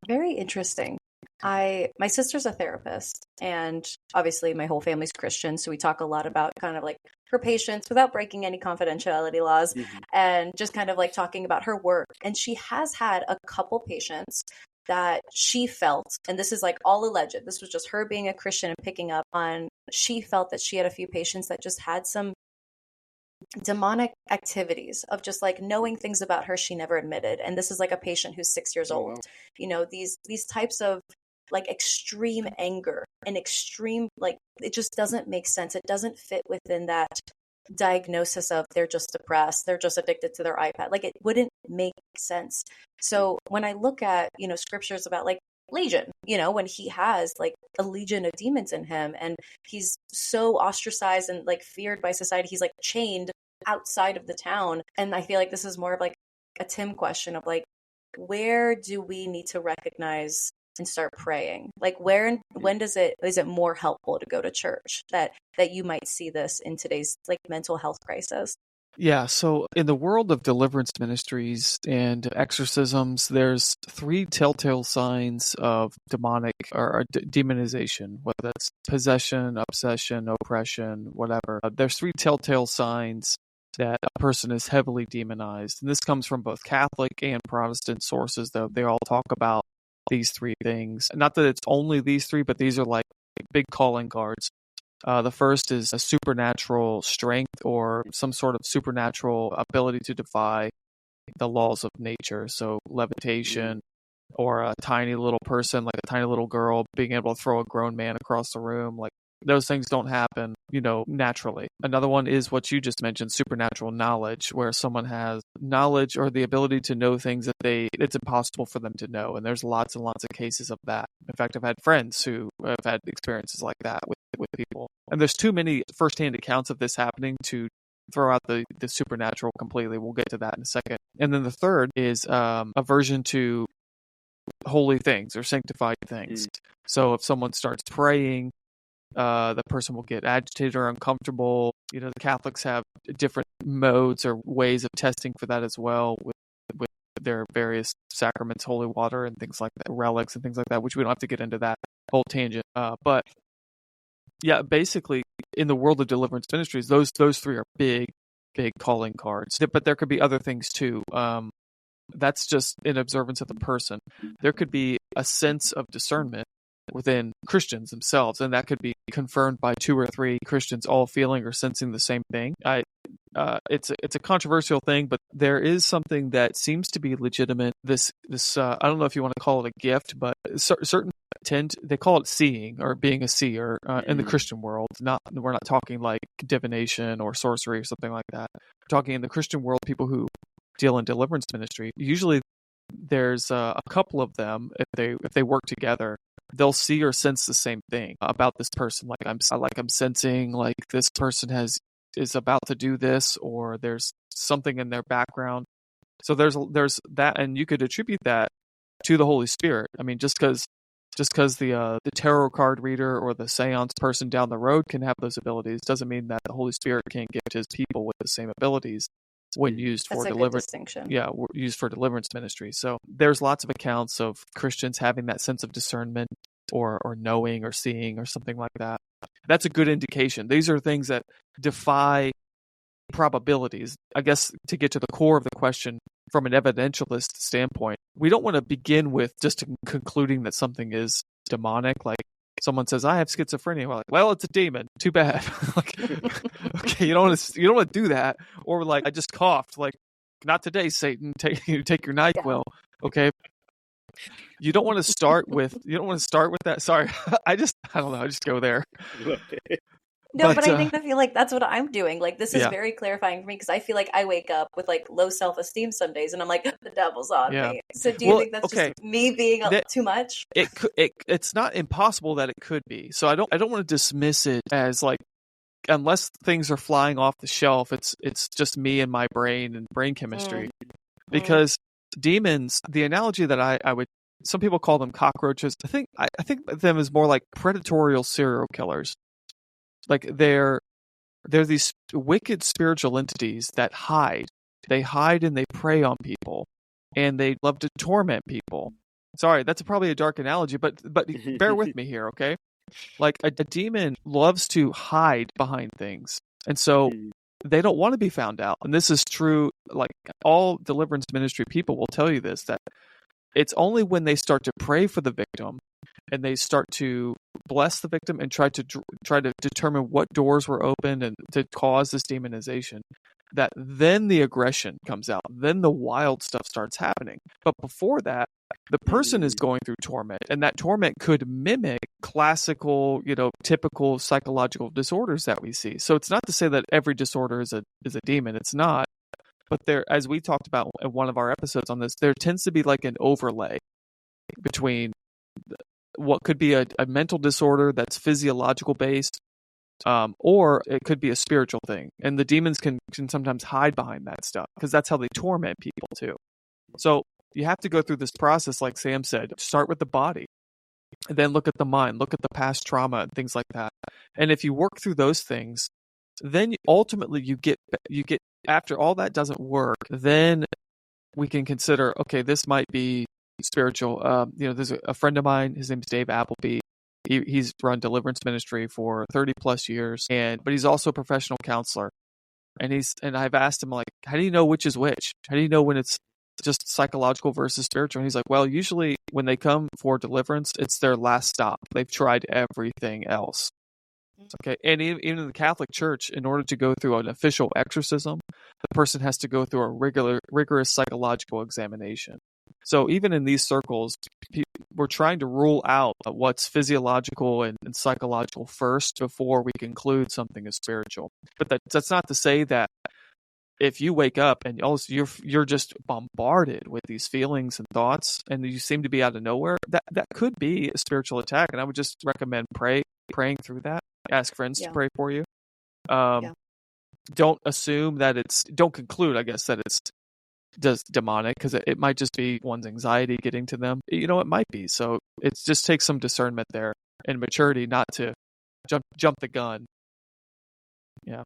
Very interesting. My sister's a therapist, and obviously my whole family's Christian, so we talk a lot about kind of like her patients without breaking any confidentiality laws, and just kind of like talking about her work. And she has had a couple patients that she felt, and this is like all alleged, this was just her being a Christian and picking up on, she felt that she had a few patients that just had some demonic activities of just like knowing things about her she never admitted. And this is like a patient who's 6 years old. Wow. These types of like extreme anger and extreme, like, it just doesn't make sense. It doesn't fit within that diagnosis of they're just depressed, they're just addicted to their iPad. Like, it wouldn't make sense. So when I look at, scriptures about like Legion, when he has like a legion of demons in him and he's so ostracized and like feared by society, he's like chained outside of the town. And I feel like this is more of like a Tim question of like, where do we need to recognize and start praying? Like, where and when is it more helpful to go to church that you might see this in today's like mental health crisis? Yeah, so in the world of deliverance ministries and exorcisms, there's 3 telltale signs of demonic or demonization, whether that's possession, obsession, oppression, whatever. There's 3 telltale signs that a person is heavily demonized. And this comes from both Catholic and Protestant sources, though they all talk about these 3 things. Not that it's only these 3, but these are like big calling cards. The first is a supernatural strength or some sort of supernatural ability to defy the laws of nature. So levitation, or a tiny little person, like a tiny little girl, being able to throw a grown man across the room. Like, those things don't happen, naturally. Another one is what you just mentioned, supernatural knowledge, where someone has knowledge or the ability to know things that it's impossible for them to know. And there's lots and lots of cases of that. In fact, I've had friends who have had experiences like that with people. And there's too many firsthand accounts of this happening to throw out the supernatural completely. We'll get to that in a second. And then the third is aversion to holy things or sanctified things. So if someone starts praying The person will get agitated or uncomfortable. The Catholics have different modes or ways of testing for that as well with their various sacraments, holy water and things like that, relics and things like that, which we don't have to get into that whole tangent. But yeah, basically in the world of deliverance ministries, those three are big calling cards. But there could be other things too. That's just in observance of the person. There could be a sense of discernment within Christians themselves, and that could be confirmed by 2 or 3 Christians all feeling or sensing the same thing. It's a controversial thing, but there is something that seems to be legitimate. This I don't know if you want to call it a gift, but certain they call it seeing or being a seer in the Christian world. We're not talking like divination or sorcery or something like that. We're talking in the Christian world, people who deal in deliverance ministry. Usually, there's a couple of them. If they work together, they'll see or sense the same thing about this person. Like I'm sensing like this person is about to do this, or there's something in their background. So there's that, and you could attribute that to the Holy Spirit. I mean, just because the tarot card reader or the seance person down the road can have those abilities doesn't mean that the Holy Spirit can't give to his people with the same abilities when used for deliverance. Yeah, used for deliverance ministry. So there's lots of accounts of Christians having that sense of discernment or knowing or seeing or something like that. That's a good indication. These are things that defy probabilities. I guess to get to the core of the question from an evidentialist standpoint, we don't want to begin with just concluding that something is demonic. Like someone says, "I have schizophrenia." We're like, "Well, it's a demon. Too bad." Like, okay, you don't want to do that. Or like, "I just coughed." Like, "Not today, Satan. Take your NyQuil." Okay. You don't want to start with that. Sorry, I don't know. I just go there. No, but I feel like that's what I'm doing. Like, this is very clarifying for me because I feel like I wake up with like low self-esteem some days, and I'm like, the devil's on me. So, do you think that's just me being too much? It's not impossible that it could be. So I don't want to dismiss it as like, unless things are flying off the shelf, it's just me and my brain and brain chemistry. Because demons, the analogy that I would, some people call them cockroaches. I think of them as more like predatorial serial killers. Like they're these wicked spiritual entities that hide. They hide and they prey on people, and they love to torment people. Sorry, that's probably a dark analogy, but bear with me here, okay? Like a demon loves to hide behind things, and so they don't want to be found out. And this is true. Like all deliverance ministry people will tell you this, that it's only when they start to pray for the victim and they start to bless the victim and try to determine what doors were opened and to cause this demonization, that then the aggression comes out. Then the wild stuff starts happening. But before that, the person is going through torment, and that torment could mimic classical, typical psychological disorders that we see. So it's not to say that every disorder is a demon. It's not. But there, as we talked about in one of our episodes on this, there tends to be like an overlay between what could be a mental disorder that's physiological based, or it could be a spiritual thing. And the demons can sometimes hide behind that stuff because that's how they torment people too. So you have to go through this process, like Sam said. Start with the body, and then look at the mind, look at the past trauma and things like that. And if you work through those things, then ultimately you get after all that doesn't work, then we can consider, okay, this might be spiritual. There's a friend of mine, his name's Dave Appleby. He's run deliverance ministry for 30 plus years, but he's also a professional counselor. And I've asked him, like, how do you know which is which? How do you know when it's just psychological versus spiritual? And he's like, well, usually when they come for deliverance, it's their last stop. They've tried everything else. Okay, and even in the Catholic Church, in order to go through an official exorcism, the person has to go through a rigorous psychological examination. So even in these circles, we're trying to rule out what's physiological and psychological first before we conclude something is spiritual. But that's not to say that if you wake up and also you're just bombarded with these feelings and thoughts, and you seem to be out of nowhere, that could be a spiritual attack. And I would just recommend praying through that. Ask friends to pray for you. Don't assume that don't conclude, I guess, that it's just demonic, because it might just be one's anxiety getting to them. It might be. So it just takes some discernment there and maturity not to jump the gun. Yeah.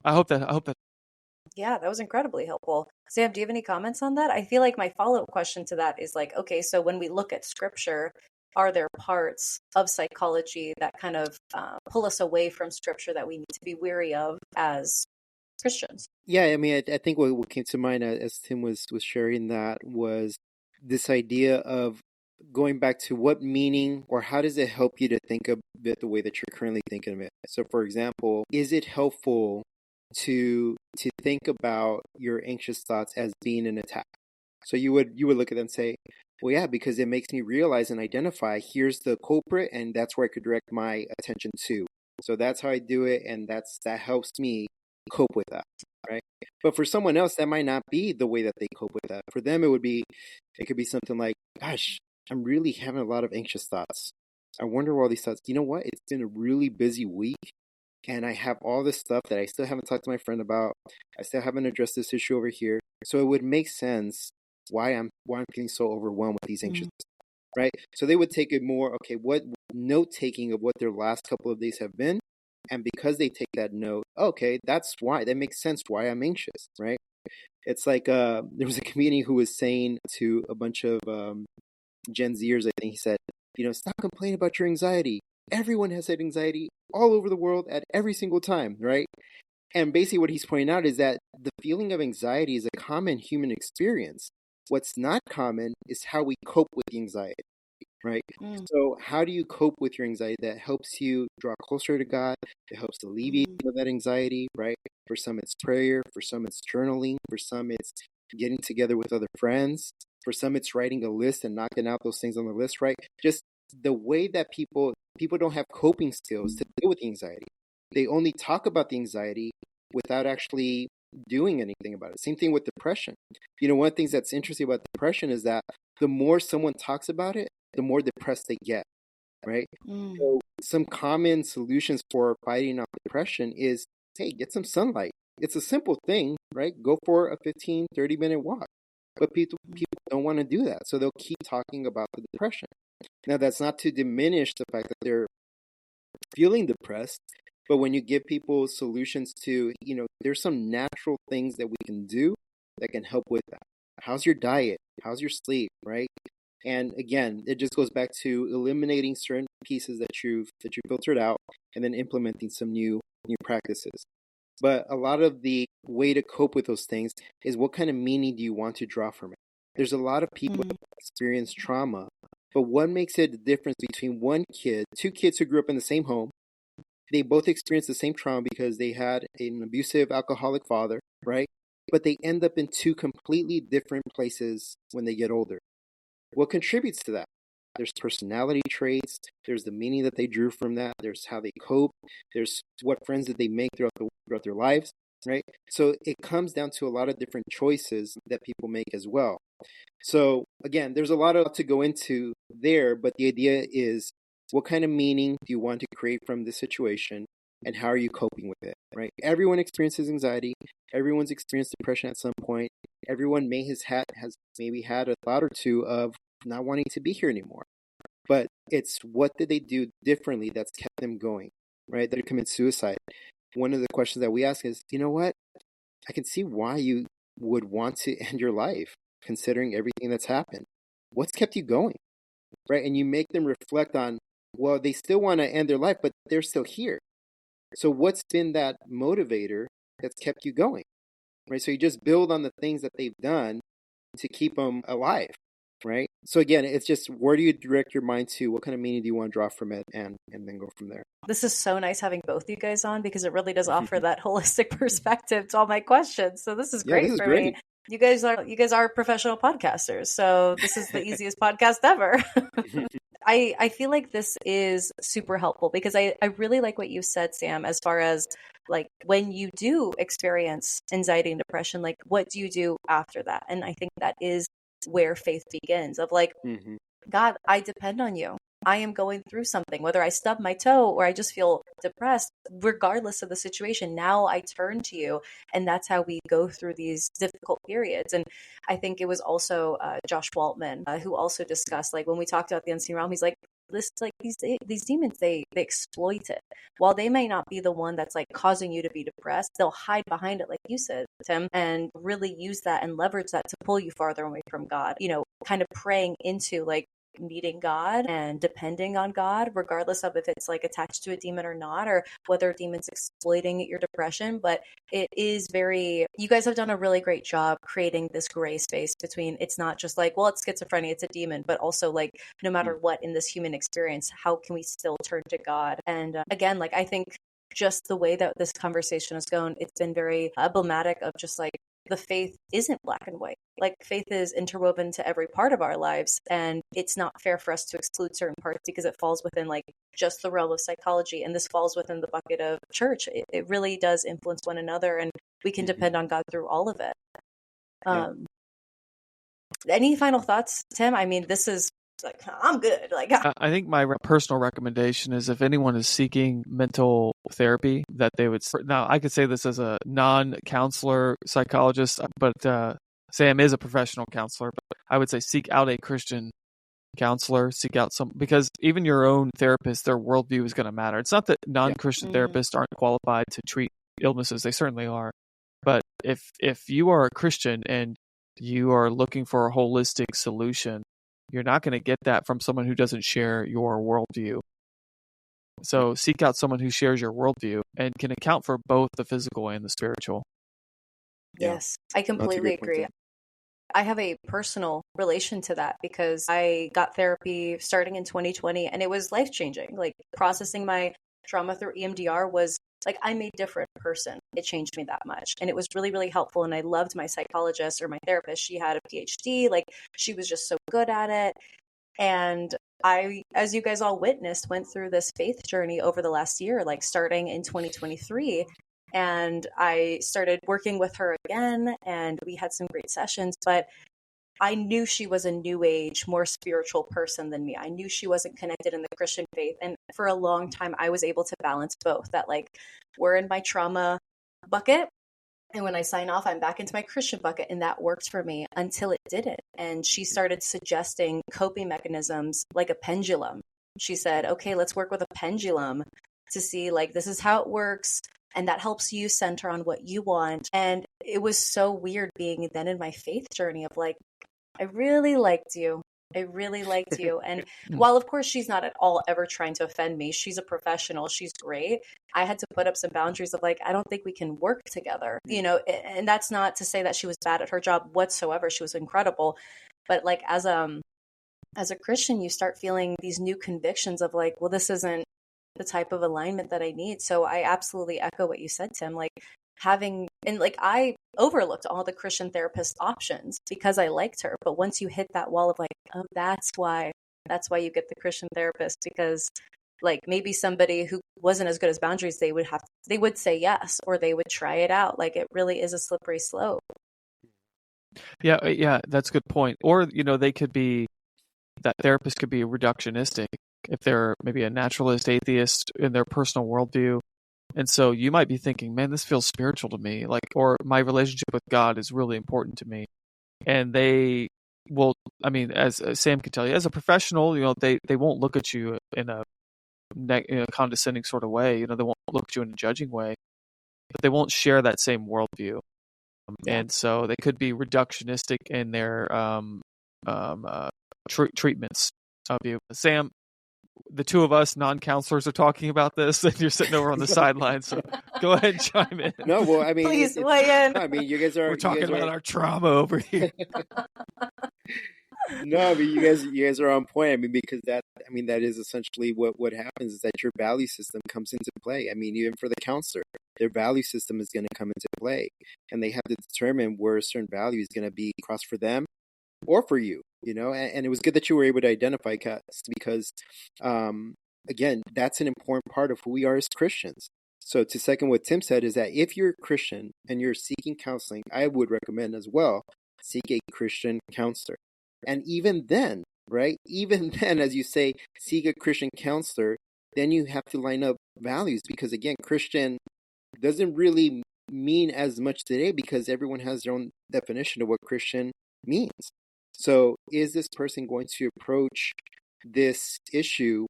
I hope that Yeah, that was incredibly helpful. Sam, do you have any comments on that? I feel like my follow-up question to that is like, okay, so when we look at scripture, are there parts of psychology that kind of pull us away from scripture that we need to be wary of as Christians? Yeah, I mean, I think what came to mind as Tim was sharing that was this idea of going back to what meaning or how does it help you to think of it the way that you're currently thinking of it. So, for example, is it helpful to think about your anxious thoughts as being an attack? So you would look at them and say, well, yeah, because it makes me realize and identify here's the culprit, and that's where I could direct my attention to. So that's how I do it, and that helps me cope with that, right? But for someone else, that might not be the way that they cope with that. For them, it could be something like, gosh, I'm really having a lot of anxious thoughts. I wonder where all these thoughts, you know what? It's been a really busy week, and I have all this stuff that I still haven't talked to my friend about. I still haven't addressed this issue over here. So it would make sense why I'm feeling so overwhelmed with these anxious thoughts, right? So they would take it more, okay, what note taking of what their last couple of days have been. And because they take that note, okay, that's why. That makes sense why I'm anxious, right? It's like there was a comedian who was saying to a bunch of Gen Zers, I think he said, stop complaining about your anxiety. Everyone has had anxiety all over the world at every single time, right? And basically what he's pointing out is that the feeling of anxiety is a common human experience. What's not common is how we cope with the anxiety, right? So how do you cope with your anxiety that helps you draw closer to God? It helps alleviate some of that anxiety, right? For some, it's prayer. For some, it's journaling. For some, it's getting together with other friends. For some, it's writing a list and knocking out those things on the list, right? Just the way that people don't have coping skills to deal with the anxiety. They only talk about the anxiety without actually doing anything about it. Same thing with depression. One of the things that's interesting about depression is that the more someone talks about it, the more depressed they get, right? So some common solutions for fighting off depression is, hey, get some sunlight. It's a simple thing, right? Go for a 15, 30-minute walk. But people don't want to do that. So they'll keep talking about the depression. Now, that's not to diminish the fact that they're feeling depressed, but when you give people solutions to, there's some natural things that we can do that can help with that. How's your diet? How's your sleep, right? And again, it just goes back to eliminating certain pieces that you filtered out and then implementing some new practices. But a lot of the way to cope with those things is what kind of meaning do you want to draw from it? There's a lot of people that experience trauma, but what makes it the difference between two kids who grew up in the same home? They both experienced the same trauma because they had an abusive alcoholic father, right? But they end up in two completely different places when they get older. What contributes to that? There's personality traits. There's the meaning that they drew from that. There's how they cope. There's what friends that they make throughout their lives, right? So it comes down to a lot of different choices that people make as well. So again, there's a lot to go into there, but the idea is what kind of meaning do you want to create from this situation and how are you coping with it, right? Everyone experiences anxiety. Everyone's experienced depression at some point. Everyone has maybe had a thought or two of not wanting to be here anymore. But it's what did they do differently that's kept them going, right? That commit suicide. One of the questions that we ask is, you know what? I can see why you would want to end your life, considering everything that's happened. What's kept you going, right? And you make them reflect on, well, they still want to end their life, but they're still here. So what's been that motivator that's kept you going, right? So you just build on the things that they've done to keep them alive, right? So again, it's just where do you direct your mind to? What kind of meaning do you want to draw from it, and then go from there? This is so nice having both you guys on because it really does offer that holistic perspective to all my questions. So this is great for me. You guys are professional podcasters, so this is the easiest podcast ever. I feel like this is super helpful because I really like what you said, Sam, as far as like when you do experience anxiety and depression, like what do you do after that? And I think that is where faith begins of like, God, I depend on you. I am going through something, whether I stub my toe or I just feel depressed, regardless of the situation. Now I turn to you. And that's how we go through these difficult periods. And I think it was also Josh Waltman who also discussed, like when we talked about the unseen realm, he's like, this, like these demons, they exploit it. While they may not be the one that's like causing you to be depressed, they'll hide behind it, like you said, Tim, and really use that and leverage that to pull you farther away from God. Kind of praying into like needing God and depending on God, regardless of if it's like attached to a demon or not, or whether a demon's exploiting your depression. But it is you guys have done a really great job creating this gray space between, it's not just like, well, it's schizophrenia, it's a demon, but also like, no matter what in this human experience, how can we still turn to God? And again, like, I think just the way that this conversation has gone, it's been very emblematic of just like, the faith isn't black and white. Like, faith is interwoven to every part of our lives, and it's not fair for us to exclude certain parts because it falls within like just the realm of psychology, and this falls within the bucket of church. It really does influence one another, and we can depend on God through all of it. Any final thoughts, Tim? I mean, this is like, I'm good. Like, I think my personal recommendation is, if anyone is seeking mental therapy, that they would. Now, I could say this as a non-counselor psychologist, but Sam is a professional counselor. But I would say seek out a Christian counselor, seek out because even your own therapist, their worldview is going to matter. It's not that non-Christian therapists aren't qualified to treat illnesses; they certainly are. But if you are a Christian and you are looking for a holistic solution, you're not going to get that from someone who doesn't share your worldview. So seek out someone who shares your worldview and can account for both the physical and the spiritual. Yes, I completely agree. I have a personal relation to that because I got therapy starting in 2020, and it was life-changing. Like, processing my trauma through EMDR was like, I'm a different person. It changed me that much. And it was really, really helpful. And I loved my psychologist, or my therapist. She had a PhD. Like, she was just so good at it. And I, as you guys all witnessed, went through this faith journey over the last year, like starting in 2023. And I started working with her again, and we had some great sessions. But I knew she was a new age, more spiritual person than me. I knew she wasn't connected in the Christian faith. And for a long time, I was able to balance both. That, like, we're in my trauma bucket, and when I sign off, I'm back into my Christian bucket. And that worked for me until it didn't. And she started suggesting coping mechanisms like a pendulum. She said, okay, let's work with a pendulum to see, like, this is how it works. And that helps you center on what you want. And it was so weird being then in my faith journey of like, I really liked you. I really liked you. And while, of course, she's not at all ever trying to offend me, she's a professional, she's great, I had to put up some boundaries of like, I don't think we can work together, and that's not to say that she was bad at her job whatsoever. She was incredible. But like, as a Christian, you start feeling these new convictions of like, well, this isn't the type of alignment that I need. So I absolutely echo what you said, Tim. Like, I overlooked all the Christian therapist options because I liked her. But once you hit that wall of like, oh, that's why you get the Christian therapist, because like maybe somebody who wasn't as good as boundaries, they would say yes, or they would try it out. Like, it really is a slippery slope. Yeah, that's a good point. Or, that therapist could be reductionistic if they're maybe a naturalist, atheist in their personal worldview. And so you might be thinking, man, this feels spiritual to me, like, or my relationship with God is really important to me. And they will, I mean, as Sam can tell you, as a professional, they won't look at you in a condescending sort of way. They won't look at you in a judging way, but they won't share that same worldview. And so they could be reductionistic in their treatments of you. Sam, the two of us non-counselors are talking about this, and you're sitting over on the sidelines. So go ahead and chime in. No, well, I mean, please weigh in. I mean, you guys are. We're talking about our trauma over here. No, I mean, you guys are on point. I mean, because that is essentially what happens, is that your value system comes into play. I mean, even for the counselor, their value system is going to come into play, and they have to determine where a certain value is going to be crossed for them or for you. And it was good that you were able to identify, because, again, that's an important part of who we are as Christians. So to second what Tim said, is that if you're a Christian and you're seeking counseling, I would recommend as well, seek a Christian counselor. And even then, right? Even then, as you say, seek a Christian counselor, then you have to line up values, because again, Christian doesn't really mean as much today, because everyone has their own definition of what Christian means. So is this person going to approach this issue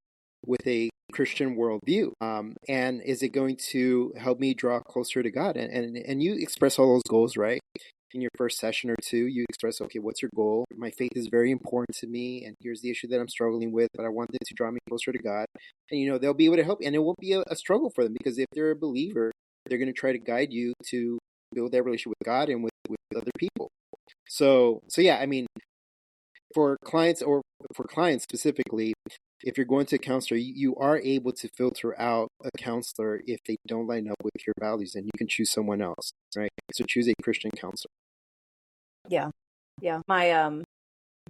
with a Christian worldview? And is it going to help me draw closer to God? And you express all those goals, right? In your first session or two, you express, okay, what's your goal? My faith is very important to me, and here's the issue that I'm struggling with, but I want it to draw me closer to God. And, they'll be able to help you, and it won't be a struggle for them, because if they're a believer, they're going to try to guide you to build that relationship with God and with other people. So yeah, I mean, for clients specifically, if you're going to a counselor, you are able to filter out a counselor if they don't line up with your values, and you can choose someone else, right? So choose a Christian counselor. Yeah.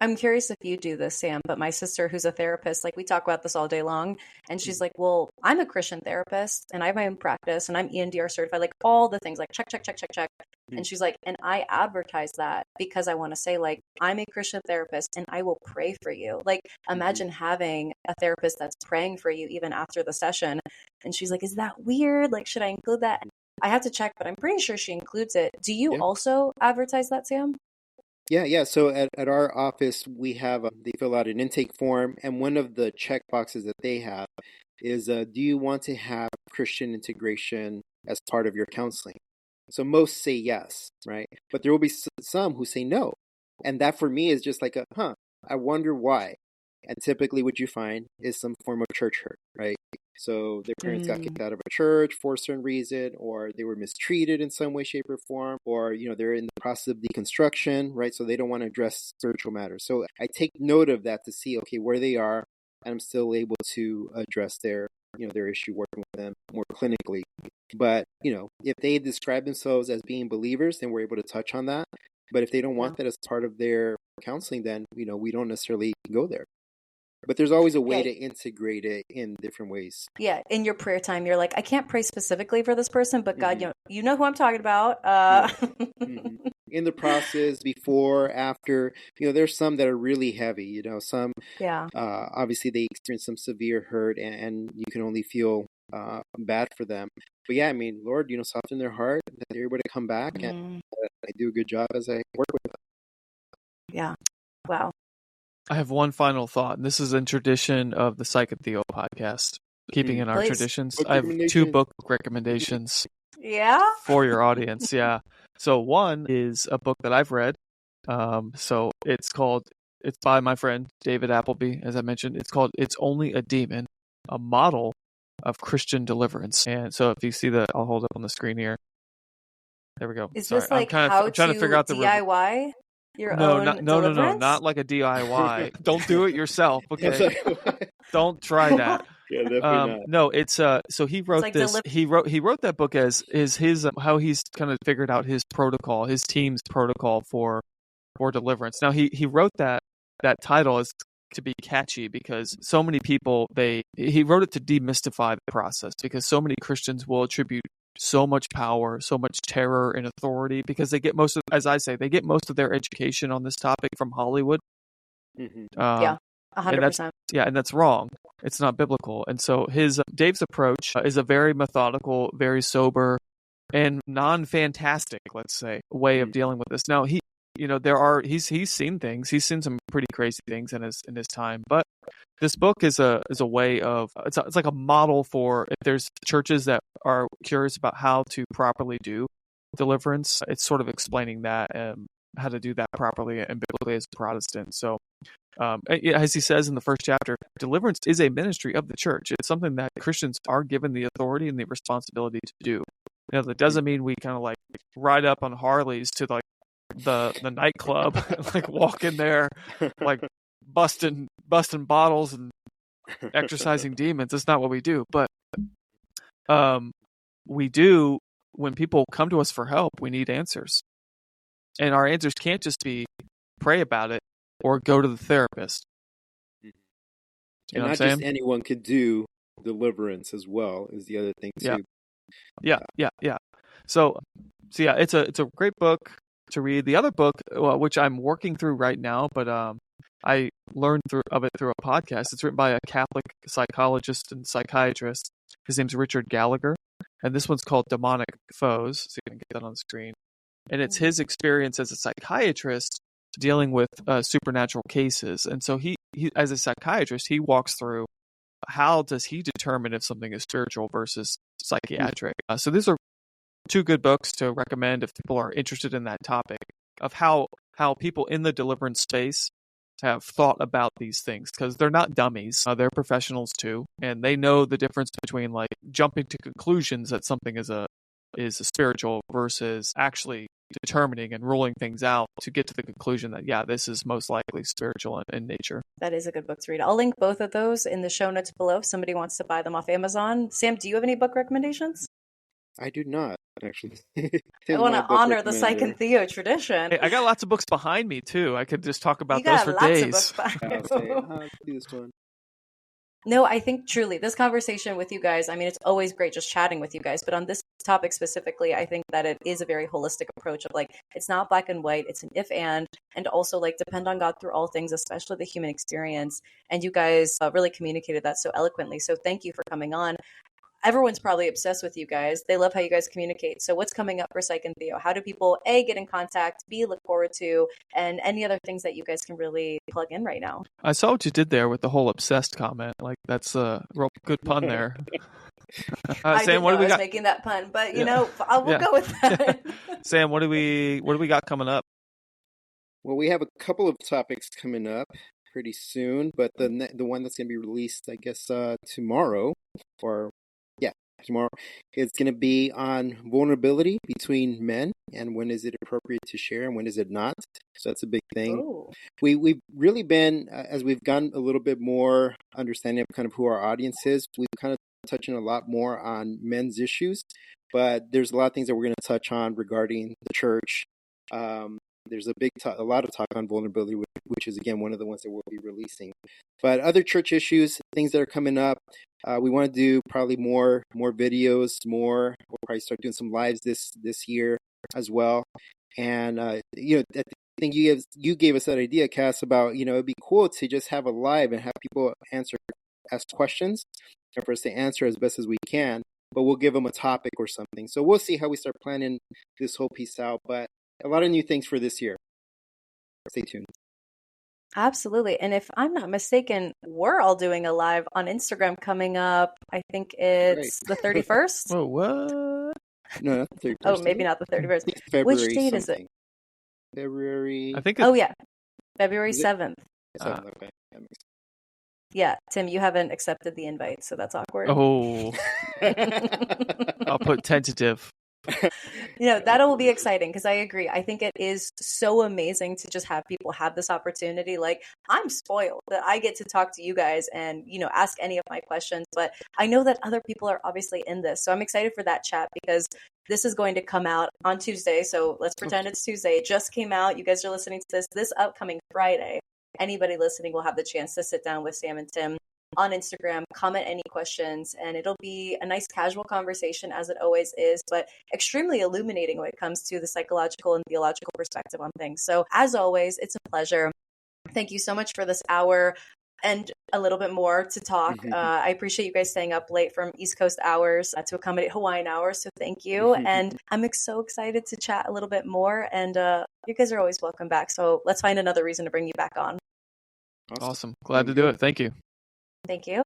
I'm curious if you do this, Sam, but my sister, who's a therapist, like we talk about this all day long, and she's like, well, I'm a Christian therapist and I have my own practice and I'm EMDR certified, like all the things, like check. And she's like, and I advertise that because I want to say, like, I'm a Christian therapist and I will pray for you. Like, imagine having a therapist that's praying for you even after the session. And she's like, is that weird? Like, should I include that? I have to check, but I'm pretty sure she includes it. Do you also advertise that, Sam? Yeah. So at our office, we have, they fill out an intake form, and one of the check boxes that they have is, do you want to have Christian integration as part of your counseling? So most say yes, right? But there will be some who say no. And that for me is just like I wonder why. And typically what you find is some form of church hurt, right? So their parents got kicked out of a church for a certain reason, or they were mistreated in some way, shape, or form, or, they're in the process of deconstruction, right? So they don't want to address spiritual matters. So I take note of that to see, okay, where they are, and I'm still able to address their issue, working with them more clinically. But, if they describe themselves as being believers, then we're able to touch on that. But if they don't want that as part of their counseling, then, we don't necessarily go there. But there's always a way to integrate it in different ways. Yeah. In your prayer time, you're like, I can't pray specifically for this person, but God, you know who I'm talking about. In the process, before, after, there's some that are really heavy, some, obviously they experience some severe hurt, and you can only feel bad for them. But yeah, I mean, Lord, soften their heart, that they're able to come back, and I do a good job as I work with them. Yeah. Wow. I have one final thought, and this is in tradition of the Psych Theo podcast. Keeping in our traditions, I have 2 book recommendations. Yeah, for your audience. Yeah. So one is a book that I've read. So it's by my friend David Appleby, as I mentioned. It's called "It's Only a Demon: A Model of Christian Deliverance." And so if you see I'll hold up on the screen here. There we go. Is this like I'm trying to figure out the DIY? No, not like a DIY. Don't do it yourself, okay? Don't try that. Yeah, definitely not. No, it's so he wrote this. He wrote that book as his how he's kind of figured out his protocol, his team's protocol for deliverance. Now he wrote that title is to be catchy because so many people he wrote it to demystify the process, because so many Christians will attribute so much power, so much terror and authority, because they get most of their education on this topic from Hollywood. Yeah, 100%. And that's wrong. It's not biblical. And so Dave's approach is a very methodical, very sober, and non-fantastic, let's say, way of dealing with this. Now he's seen things. He's seen some pretty crazy things in his time, but this book is a way of it's like a model for if there's churches that are curious about how to properly do deliverance. It's sort of explaining that how to do that properly and biblically as a Protestant. So, as he says in the first chapter, deliverance is a ministry of the church. It's something that Christians are given the authority and the responsibility to do. That doesn't mean we kind of like ride up on Harleys to like the nightclub and like walk in there like busting bottles and exorcising demons. That's not what we do. But we do, when people come to us for help, we need answers. And our answers can't just be pray about it or go to the therapist. And not just anyone could do deliverance as well, is the other thing too. Yeah. So yeah, it's a great book to read. The other book, which I'm working through right now, but I learned through a podcast. It's written by a Catholic psychologist and psychiatrist. His name's Richard Gallagher, and this one's called Demonic Foes. So you can get that on the screen. And it's his experience as a psychiatrist dealing with supernatural cases. And so he, as a psychiatrist, he walks through how does he determine if something is spiritual versus psychiatric. So these are two good books to recommend if people are interested in that topic of how people in the deliverance space have thought about these things, because they're not dummies. They're professionals too, and they know the difference between like jumping to conclusions that something is a spiritual versus actually determining and ruling things out to get to the conclusion that, yeah, this is most likely spiritual in nature. That is a good book to read. I'll link both of those in the show notes below if somebody wants to buy them off Amazon. Sam, do you have any book recommendations? I do not, actually. I want to honor the Psych Theo tradition. Hey, I got lots of books behind me too. I could just talk about those for days. I'll do this one. No, I think truly this conversation with you guys, I mean, it's always great just chatting with you guys, but on this topic specifically, I think that it is a very holistic approach of like, it's not black and white, it's an if and also like depend on God through all things, especially the human experience. And you guys really communicated that so eloquently. So thank you for coming on. Everyone's probably obsessed with you guys. They love how you guys communicate. So what's coming up for Psych and Theo? How do people, A, get in contact, B, look forward to, and any other things that you guys can really plug in right now? I saw what you did there with the whole obsessed comment. Like, that's a real good pun there. Sam, what do we got? I was making that pun, but you know, we'll go with that. Sam, what do we got coming up? Well, we have a couple of topics coming up pretty soon, but the one that's going to be released, I guess, tomorrow, it's going to be on vulnerability between men and when is it appropriate to share and when is it not. So that's a big thing. Ooh. We've really been, as we've gotten a little bit more understanding of kind of who our audience is, we've kind of touching a lot more on men's issues, but there's a lot of things that we're going to touch on regarding the church. There's a lot of talk on vulnerability, which is, again, one of the ones that we'll be releasing. But other church issues, things that are coming up, we want to do probably more videos, we'll probably start doing some lives this year as well. And, I think you gave us that idea, Cass, about, it'd be cool to just have a live and have people ask questions and for us to answer as best as we can, but we'll give them a topic or something. So we'll see how we start planning this whole piece out, but a lot of new things for this year. Stay tuned. Absolutely. And if I'm not mistaken, we're all doing a live on Instagram coming up. I think it's the 31st. Whoa, what? No, not the 31st. Oh, maybe not the 31st. February. Which date is it? February. I think February 7th. 7th, okay. That makes sense. Yeah, Tim, you haven't accepted the invite, so that's awkward. Oh. I'll put tentative. That'll be exciting because I agree. I think it is so amazing to just have people have this opportunity. Like, I'm spoiled that I get to talk to you guys and, ask any of my questions, but I know that other people are obviously in this. So I'm excited for that chat because this is going to come out on Tuesday. So let's pretend it's Tuesday. It just came out. You guys are listening to this upcoming Friday. Anybody listening will have the chance to sit down with Sam and Tim on Instagram, comment any questions, and it'll be a nice casual conversation as it always is, but extremely illuminating when it comes to the psychological and theological perspective on things. So as always, it's a pleasure. Thank you so much for this hour and a little bit more to talk. I appreciate you guys staying up late from East Coast hours to accommodate Hawaiian hours. So thank you. And I'm so excited to chat a little bit more. And you guys are always welcome back. So let's find another reason to bring you back on. Awesome. Glad to do it. Thank you. Thank you.